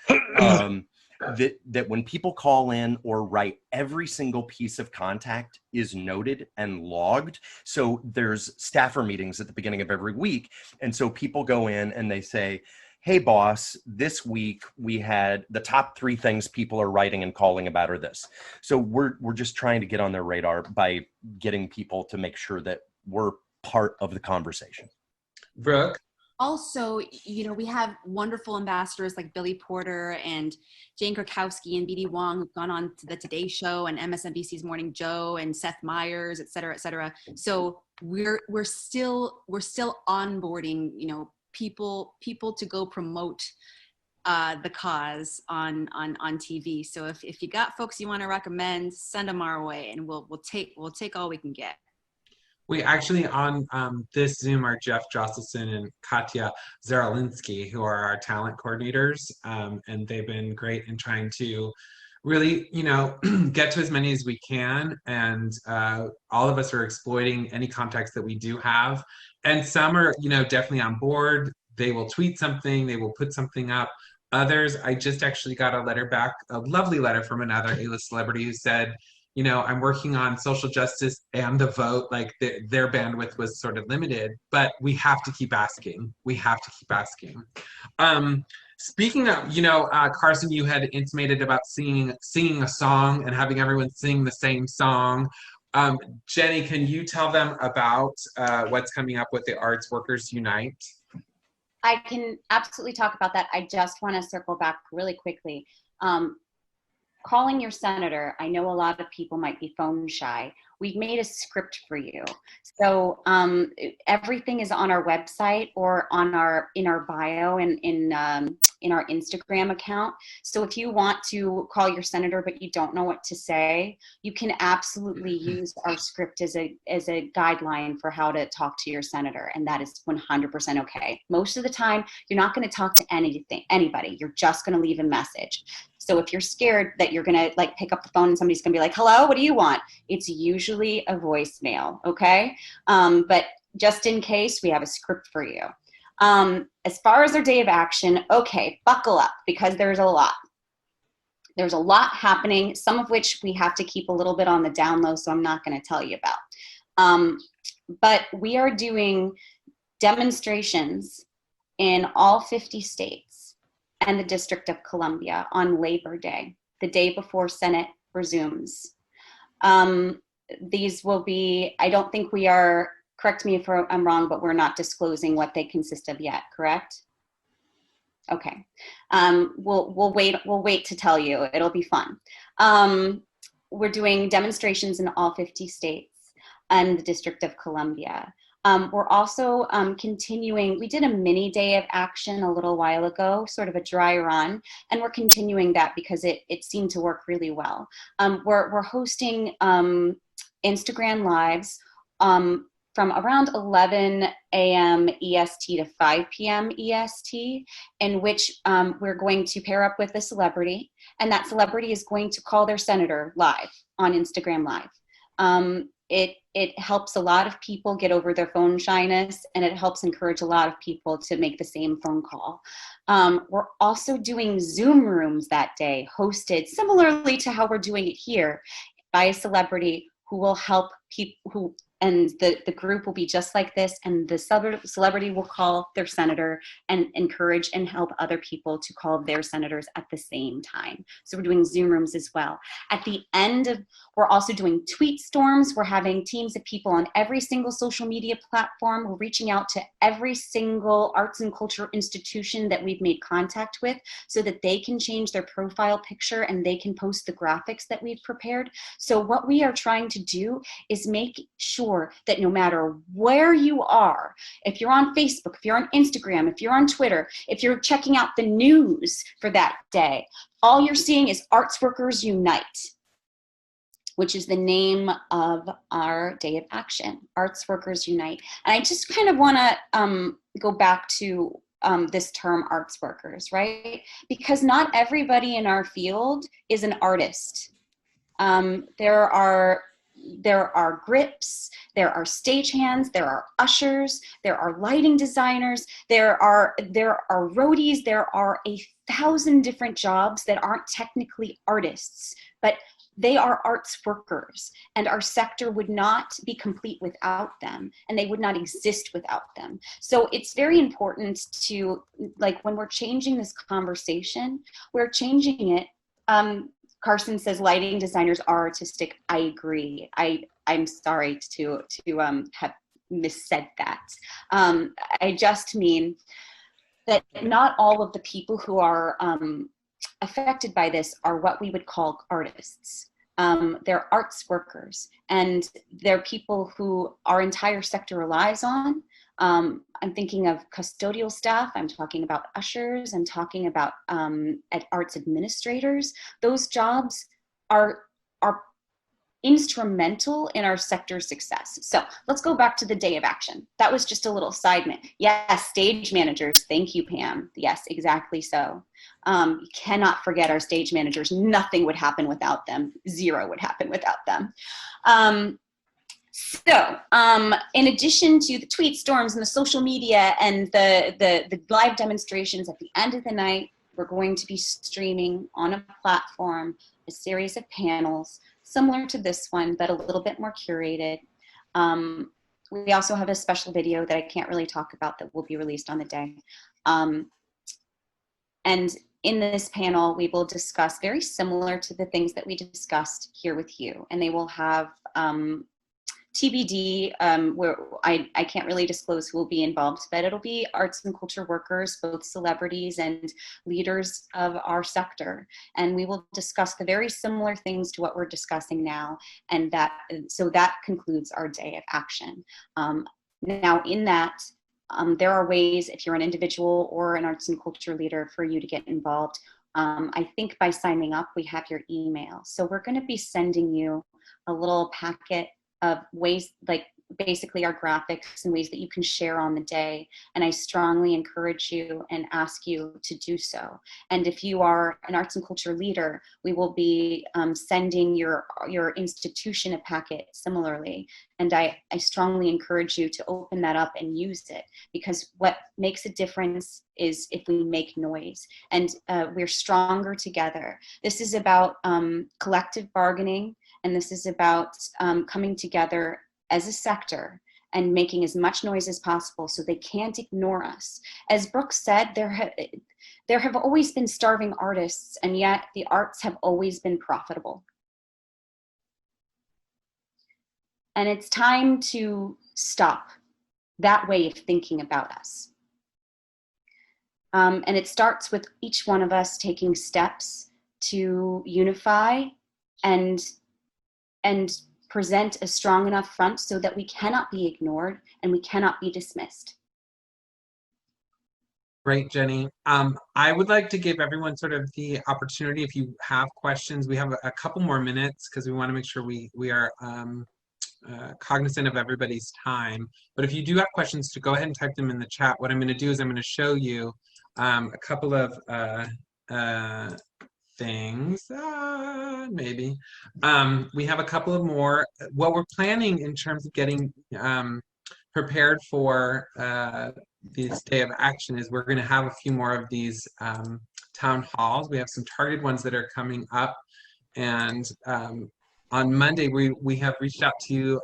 that when people call in or write, every single piece of contact is noted and logged. So there's staffer meetings at the beginning of every week. And so people go in and they say, hey boss, this week we had the top 3 things people are writing and calling about are this. So we're just trying to get on their radar by getting people to make sure that we're part of the conversation. Brooke? Also, you know, we have wonderful ambassadors like Billy Porter and Jane Krakowski and BD Wong who've gone on to the Today Show and MSNBC's Morning Joe and Seth Meyers, et cetera, et cetera. So we're still onboarding, you know, people to go promote the cause on TV. So if you got folks you want to recommend, send them our way, and we'll take all we can get. We actually on this Zoom are Jeff Josselson and Katya Zaralinsky, who are our talent coordinators, and they've been great in trying to really, you know, get to as many as we can. And all of us are exploiting any contacts that we do have. And some are, you know, definitely on board. They will tweet something, they will put something up. Others, I just actually got a letter back, a lovely letter from another A-list celebrity who said, you know, I'm working on social justice and the vote, like their bandwidth was sort of limited, but we have to keep asking. We have to keep asking. Speaking of, you know, Carson, you had intimated about singing a song and having everyone sing the same song. Jenny, can you tell them about what's coming up with the Arts Workers Unite? I can absolutely talk about that. I just want to circle back really quickly. Calling your senator, I know a lot of people might be phone shy. We've made a script for you. So everything is on our website or on in our bio and in our Instagram account. So if you want to call your senator but you don't know what to say, you can absolutely use our script as a guideline for how to talk to your senator, and that is 100% okay. Most of the time, you're not going to talk to anybody. You're just going to leave a message. So if you're scared that you're gonna like pick up the phone and somebody's gonna be like, hello, what do you want? It's usually a voicemail, okay? But just in case, we have a script for you. As far as our day of action, okay, buckle up because there's a lot. There's a lot happening, some of which we have to keep a little bit on the down low, so I'm not gonna tell you about. But we are doing demonstrations in all 50 states and the District of Columbia on Labor Day, the day before Senate resumes. These will be, I don't think we are, correct me if I'm wrong, but we're not disclosing what they consist of yet, correct? Okay, we'll wait to tell you, it'll be fun. We're doing demonstrations in all 50 states and the District of Columbia. We're also continuing, we did a mini day of action a little while ago, sort of a dry run, and we're continuing that because it seemed to work really well. We're hosting Instagram Lives from around 11 a.m. EST to 5 p.m. EST, in which we're going to pair up with a celebrity, and that celebrity is going to call their senator live on Instagram Live. It helps a lot of people get over their phone shyness, and it helps encourage a lot of people to make the same phone call. We're also doing Zoom rooms that day, hosted similarly to how we're doing it here by a celebrity who will help people, who and the group will be just like this, and the celebrity will call their senator and encourage and help other people to call their senators at the same time. So we're doing Zoom rooms as well. At the end of, we're also doing tweet storms. We're having teams of people on every single social media platform. We're reaching out to every single arts and culture institution that we've made contact with so that they can change their profile picture and they can post the graphics that we've prepared. So what we are trying to do is make sure that no matter where you are, if you're on Facebook, if you're on Instagram, if you're on Twitter, if you're checking out the news for that day, all you're seeing is Arts Workers Unite, which is the name of our day of action, Arts Workers Unite. And I just kind of want to go back to this term arts workers, right? Because not everybody in our field is an artist. There are grips, there are stagehands, there are ushers, there are lighting designers, there are roadies, there are 1,000 different jobs that aren't technically artists, but they are arts workers, and our sector would not be complete without them, and they would not exist without them. So it's very important to, like, when we're changing this conversation, we're changing it. Carson says lighting designers are artistic. I agree. I'm sorry to have missaid that. I just mean that not all of the people who are affected by this are what we would call artists. They're arts workers, and they're people who our entire sector relies on. I'm thinking of custodial staff, I'm talking about ushers, I'm talking about arts administrators. Those jobs are instrumental in our sector's success. So let's go back to the day of action. That was just a little side note. Yes, stage managers. Thank you, Pam. Yes, exactly so. You cannot forget our stage managers. Nothing would happen without them. Zero would happen without them. So in addition to the tweet storms and the social media and the live demonstrations at the end of the night, we're going to be streaming on a platform a series of panels similar to this one, but a little bit more curated. We also have a special video that I can't really talk about that will be released on the day. And in this panel, we will discuss very similar to the things that we discussed here with you. And they will have TBD, where I can't really disclose who will be involved, but it'll be arts and culture workers, both celebrities and leaders of our sector. And we will discuss the very similar things to what we're discussing now. And so that concludes our day of action. Now in that, there are ways, if you're an individual or an arts and culture leader, for you to get involved. I think by signing up, we have your email. So we're going to be sending you a little packet of ways, like basically our graphics and ways that you can share on the day. And I strongly encourage you and ask you to do so. And if you are an arts and culture leader, we will be sending your institution a packet similarly. And I strongly encourage you to open that up and use it, because what makes a difference is if we make noise, and we're stronger together. This is about collective bargaining, and this is about coming together as a sector and making as much noise as possible so they can't ignore us. As Brooke said, there have always been starving artists, and yet the arts have always been profitable. And it's time to stop that way of thinking about us. And it starts with each one of us taking steps to unify and present a strong enough front so that we cannot be ignored and we cannot be dismissed. Great, Jenny. I would like to give everyone sort of the opportunity, if you have questions. We have a couple more minutes because we want to make sure we are cognizant of everybody's time. But if you do have questions, to go ahead and type them in the chat. What I'm going to do is I'm going to show you a couple of things, maybe. We have a couple of more. What we're planning in terms of getting prepared for this day of action is we're going to have a few more of these town halls. We have some targeted ones that are coming up, and on Monday, we have reached out to,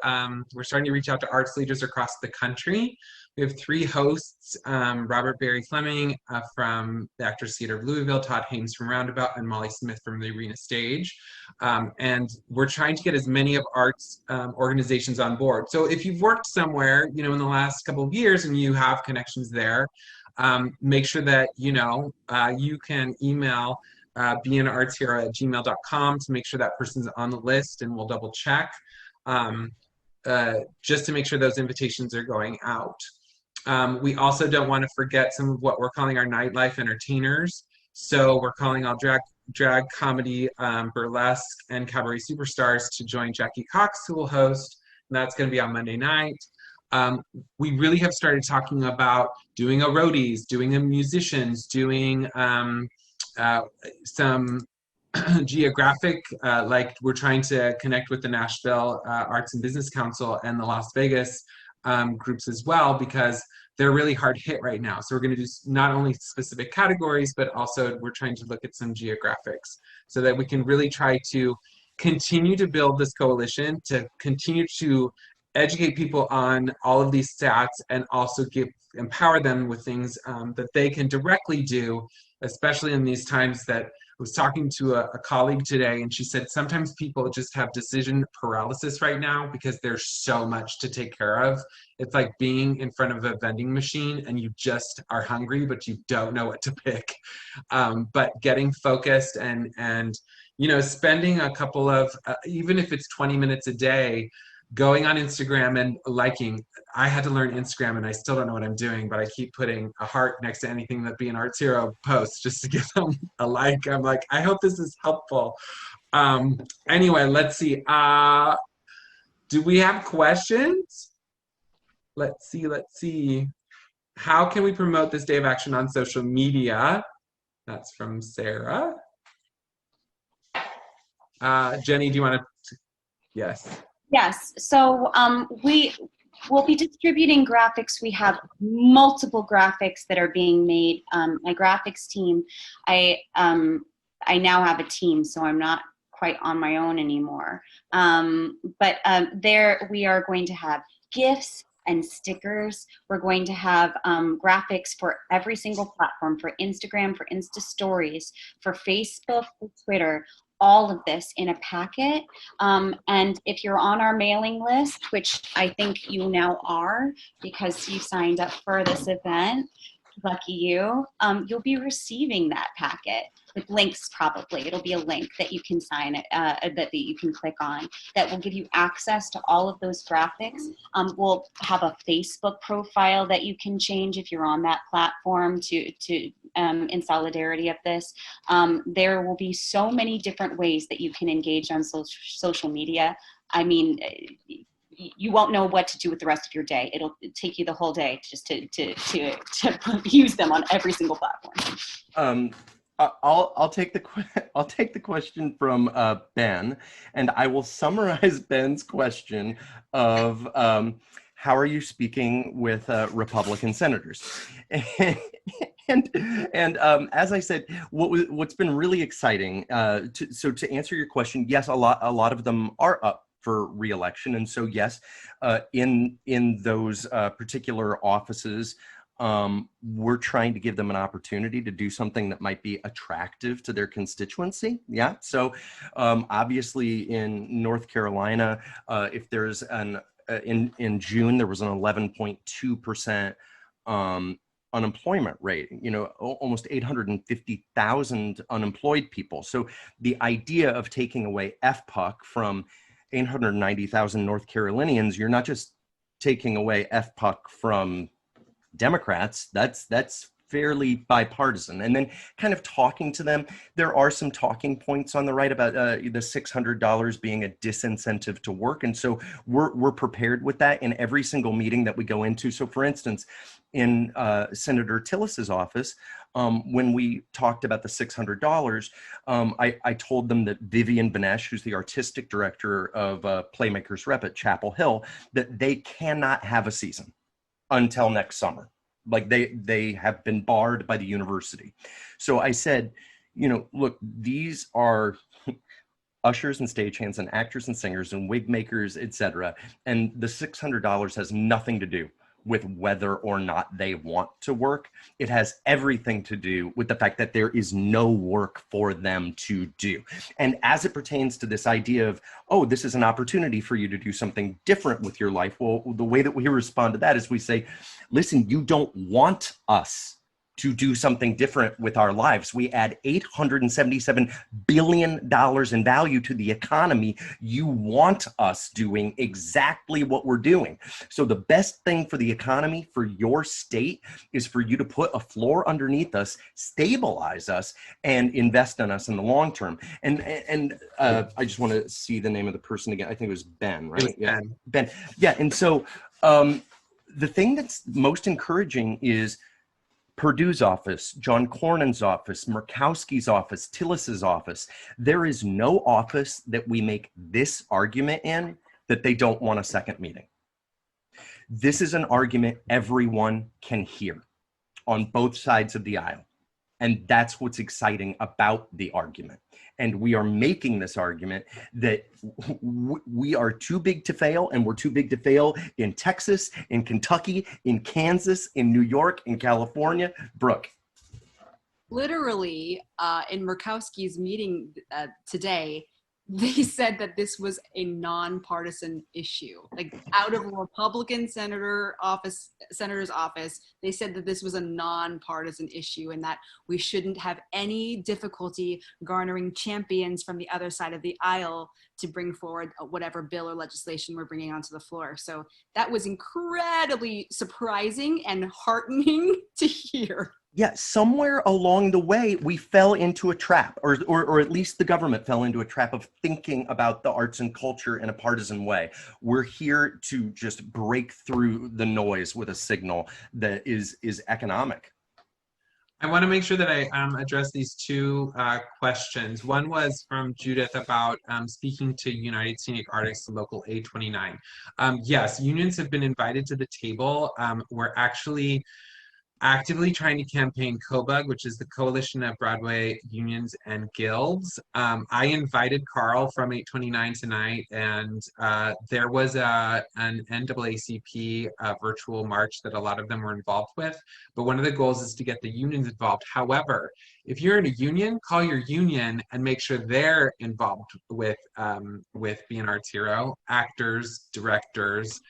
we're starting to reach out to arts leaders across the country. We have 3 hosts, Robert Barry Fleming from the Actors Theater of Louisville, Todd Haynes from Roundabout, and Molly Smith from the Arena Stage. And we're trying to get as many of arts organizations on board. So if you've worked somewhere, you know, in the last couple of years and you have connections there, make sure that, you know, you can email beanartshero@gmail.com to make sure that person's on the list, and we'll double check just to make sure those invitations are going out. We also don't want to forget some of what we're calling our nightlife entertainers. So we're calling all drag comedy, burlesque, and cabaret superstars to join Jackie Cox, who will host, and that's going to be on Monday night. We really have started talking about doing a roadies, doing a musicians, doing some geographic, like we're trying to connect with the Nashville Arts and Business Council and the Las Vegas groups as well, because they're really hard hit right now. So we're going to do not only specific categories, but also we're trying to look at some geographics so that we can really try to continue to build this coalition, to continue to educate people on all of these stats, and also empower them with things that they can directly do, especially in these times. That I was talking to a colleague today, and she said sometimes people just have decision paralysis right now because there's so much to take care of. It's like being in front of a vending machine and you just are hungry, but you don't know what to pick. But getting focused and you know, spending a couple of, even if it's 20 minutes a day, going on Instagram and liking. I had to learn Instagram and I still don't know what I'm doing, but I keep putting a heart next to anything that Be an Arts Hero posts just to give them a like. I'm like, I hope this is helpful. Anyway, let's see. Do we have questions? Let's see. How can we promote this day of action on social media? That's from Sarah. Jenny, do you want to? Yes. Yes, so we will be distributing graphics. We have multiple graphics that are being made. My graphics team, I now have a team, so I'm not quite on my own anymore. But there we are going to have GIFs and stickers. We're going to have graphics for every single platform, for Instagram, for Insta Stories, for Facebook, for Twitter, all of this in a packet. And if you're on our mailing list, which I think you now are because you signed up for this event, lucky you, you'll be receiving that packet with links probably. It'll be a link that you can sign it, that you can click on, that will give you access to all of those graphics. We'll have a Facebook profile that you can change if you're on that platform to in solidarity of this. There will be so many different ways that you can engage on social media. I mean, you won't know what to do with the rest of your day. It'll take you the whole day just to use them on every single platform. I'll take the question from Ben, and I will summarize Ben's question of how are you speaking with Republican senators? And as I said, what's been really exciting. To answer your question, yes, a lot of them are up for re-election, and so yes, in those particular offices, we're trying to give them an opportunity to do something that might be attractive to their constituency. Yeah. So obviously in North Carolina, if there's in June, there was an 11.2% unemployment rate, you know, almost 850,000 unemployed people. So the idea of taking away FPUC from 890,000 North Carolinians, you're not just taking away FPUC from Democrats, that's fairly bipartisan. And then kind of talking to them, there are some talking points on the right about the $600 being a disincentive to work. And so we're prepared with that in every single meeting that we go into. So for instance, in Senator Tillis's office, when we talked about the $600, I told them that Vivian Benesh, who's the artistic director of Playmakers Rep at Chapel Hill, that they cannot have a season until next summer. Like they have been barred by the university. So I said, you know, look, these are ushers and stagehands and actors and singers and wig makers, etc. And the $600 has nothing to do with whether or not they want to work. It has everything to do with the fact that there is no work for them to do. And as it pertains to this idea of, oh, this is an opportunity for you to do something different with your life, well, the way that we respond to that is we say, listen, you don't want us to do something different with our lives. We add $877 billion in value to the economy. You want us doing exactly what we're doing. So the best thing for the economy, for your state, is for you to put a floor underneath us, stabilize us, and invest in us in the long term. And I just want to see the name of the person again. I think it was Ben, right? Yeah. Ben. Yeah, and so the thing that's most encouraging is Perdue's office, John Cornyn's office, Murkowski's office, Tillis's office. There is no office that we make this argument in that they don't want a second meeting. This is an argument everyone can hear on both sides of the aisle. And that's what's exciting about the argument. And we are making this argument that we are too big to fail, and we're too big to fail in Texas, in Kentucky, in Kansas, in New York, in California. Brooke. Literally, in Murkowski's meeting today, they said that this was a nonpartisan issue. Like, out of a Republican senator's office, they said that this was a nonpartisan issue and that we shouldn't have any difficulty garnering champions from the other side of the aisle to bring forward whatever bill or legislation we're bringing onto the floor. So that was incredibly surprising and heartening to hear. Yeah, somewhere along the way, we fell into a trap, or at least the government fell into a trap of thinking about the arts and culture in a partisan way. We're here to just break through the noise with a signal that is economic. I want to make sure that I address these two questions. One was from Judith about speaking to United Scenic Artists Local A29. Yes, unions have been invited to the table. We're actually actively trying to campaign COBUG, which is the Coalition of Broadway Unions and Guilds. I invited Carl from 829 tonight, and there was an NAACP virtual march that a lot of them were involved with. But one of the goals is to get the unions involved. However, if you're in a union, call your union and make sure they're involved with Be an Arts Hero, actors, directors.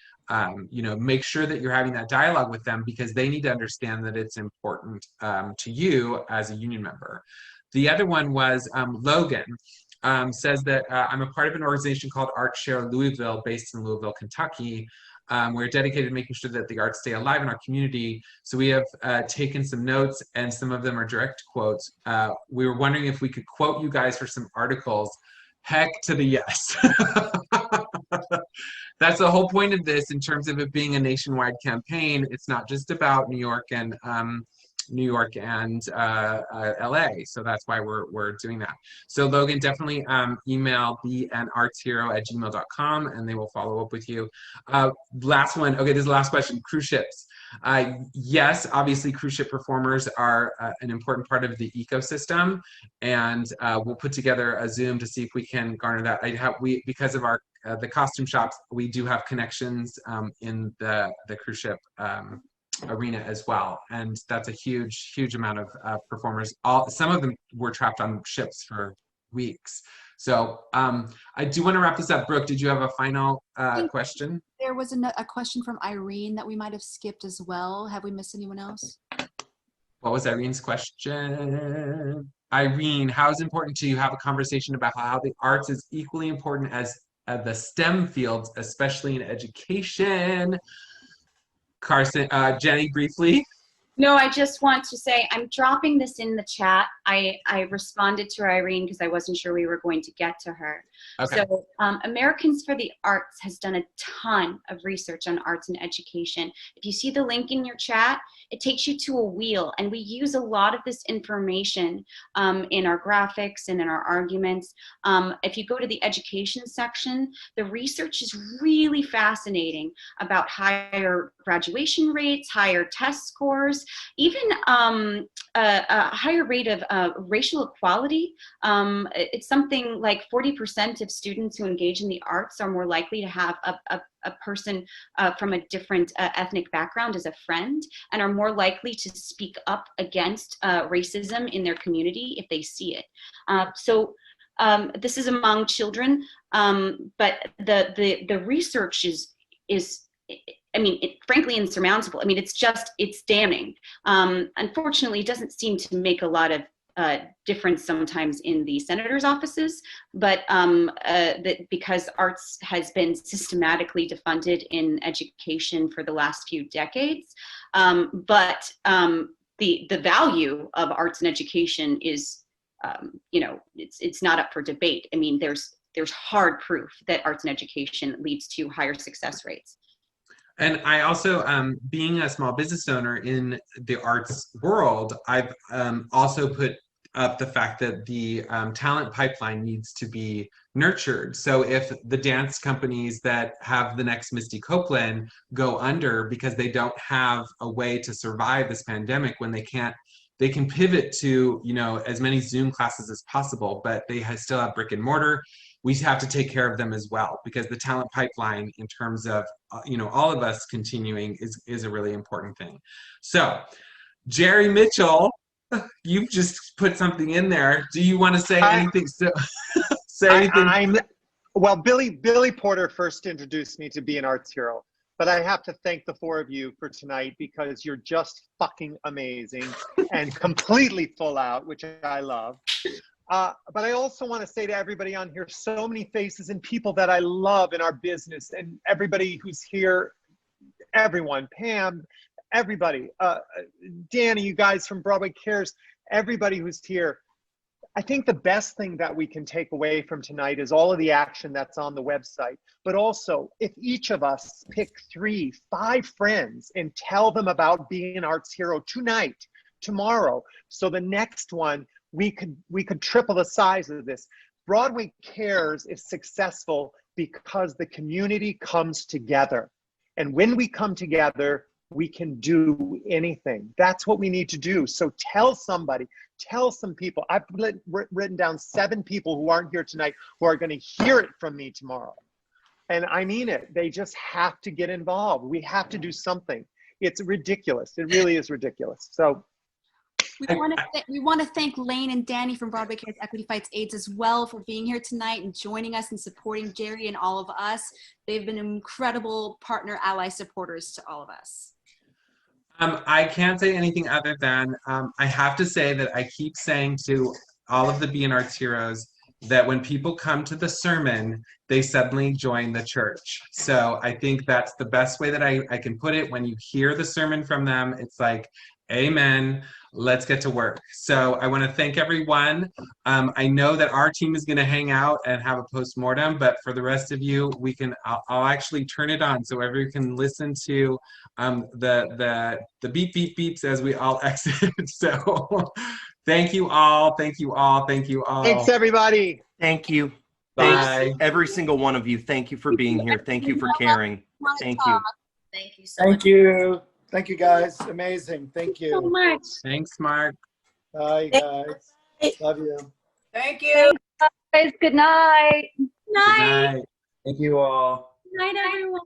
Make sure that you're having that dialogue with them, because they need to understand that it's important to you as a union member. The other one was Logan says that I'm a part of an organization called ArtShare Louisville, based in Louisville, Kentucky. We're dedicated to making sure that the arts stay alive in our community. So we have taken some notes, and some of them are direct quotes. We were wondering if we could quote you guys for some articles. Heck to the yes. That's the whole point of this in terms of it being a nationwide campaign. It's not just about New York and LA. So that's why we're doing that. So Logan, definitely email beanartshero@gmail.com and they will follow up with you. Last one. Okay, this is the last question. Cruise ships. Yes, obviously cruise ship performers are an important part of the ecosystem, and we'll put together a Zoom to see if we can garner that. Because of our the costume shops, we do have connections in the cruise ship arena as well, and that's a huge amount of performers. Some of them were trapped on ships for weeks. So I do want to wrap this up. Brooke, did you have a final question? There was a question from Irene that we might have skipped as well. Have we missed anyone else? What was Irene's question? Irene, how is it important to you have a conversation about how the arts is equally important as the STEM fields, especially in education? Carson, Jenny, briefly. No, I just want to say I'm dropping this in the chat. I responded to Irene because I wasn't sure we were going to get to her. Okay. So Americans for the Arts has done a ton of research on arts and education. If you see the link in your chat, it takes you to a wheel, and we use a lot of this information in our graphics and in our arguments. If you go to the education section, the research is really fascinating about higher graduation rates, higher test scores, even a higher rate of racial equality. It's something like 40% of students who engage in the arts are more likely to have a person from a different ethnic background as a friend, and are more likely to speak up against racism in their community if they see it. So this is among children, but the research is I mean, frankly insurmountable. I mean, it's damning. Unfortunately, it doesn't seem to make a lot of difference sometimes in the senators' offices, but because arts has been systematically defunded in education for the last few decades. But the value of arts and education is, you know, it's not up for debate. I mean, there's hard proof that arts and education leads to higher success rates. And I also, being a small business owner in the arts world, I've also put up the fact that the talent pipeline needs to be nurtured. So if the dance companies that have the next Misty Copeland go under because they don't have a way to survive this pandemic, when they can't, they can pivot to, you know, as many Zoom classes as possible, but they still have brick and mortar. We have to take care of them as well, because the talent pipeline, in terms of you know, all of us continuing, is a really important thing. So, Jerry Mitchell, you've just put something in there. Do you want to say anything? Say anything? Well, Billy Porter first introduced me to Be an Arts Hero, but I have to thank the four of you for tonight, because you're just fucking amazing and completely full out, which I love. But I also want to say to everybody on here, so many faces and people that I love in our business, and everybody who's here, everyone, Pam, everybody, Danny, you guys from Broadway Cares, everybody who's here. I think the best thing that we can take away from tonight is all of the action that's on the website. But also, if each of us pick 3, 5 friends and tell them about being an arts hero tonight, tomorrow, so the next one, we could triple the size of this. Broadway Cares is successful because the community comes together. And when we come together, we can do anything. That's what we need to do. So tell somebody, tell some people. I've written down 7 people who aren't here tonight who are going to hear it from me tomorrow. And I mean it. They just have to get involved. We have to do something. It's ridiculous. It really is ridiculous. So we want to thank Lane and Danny from Broadway Cares Equity Fights AIDS as well for being here tonight and joining us and supporting Jerry and all of us. They've been incredible partner, ally, supporters to all of us. I can't say anything other than I have to say that I keep saying to all of the Be an Arts Heroes that when people come to the sermon, they suddenly join the church. So I think that's the best way that I can put it. When you hear the sermon from them, it's like, amen, let's get to work. So I want to thank everyone. I know that our team is going to hang out and have a postmortem, but for the rest of you, we can, I'll actually turn it on so everyone can listen to the beep, beep, beeps as we all exit. So thank you all. Thank you all. Thank you all. thanks, everybody. Thank you. Bye. Thanks, every single one of you. Thank you for being here. Thank you for caring. Thank you. Thank you so much. Thank you. Thank you, guys. Amazing. Thank So you. much. Thanks, Mark. Bye, guys. Love you. Thank you. Guys, good night. Good night. Thank you all. Good night, everyone.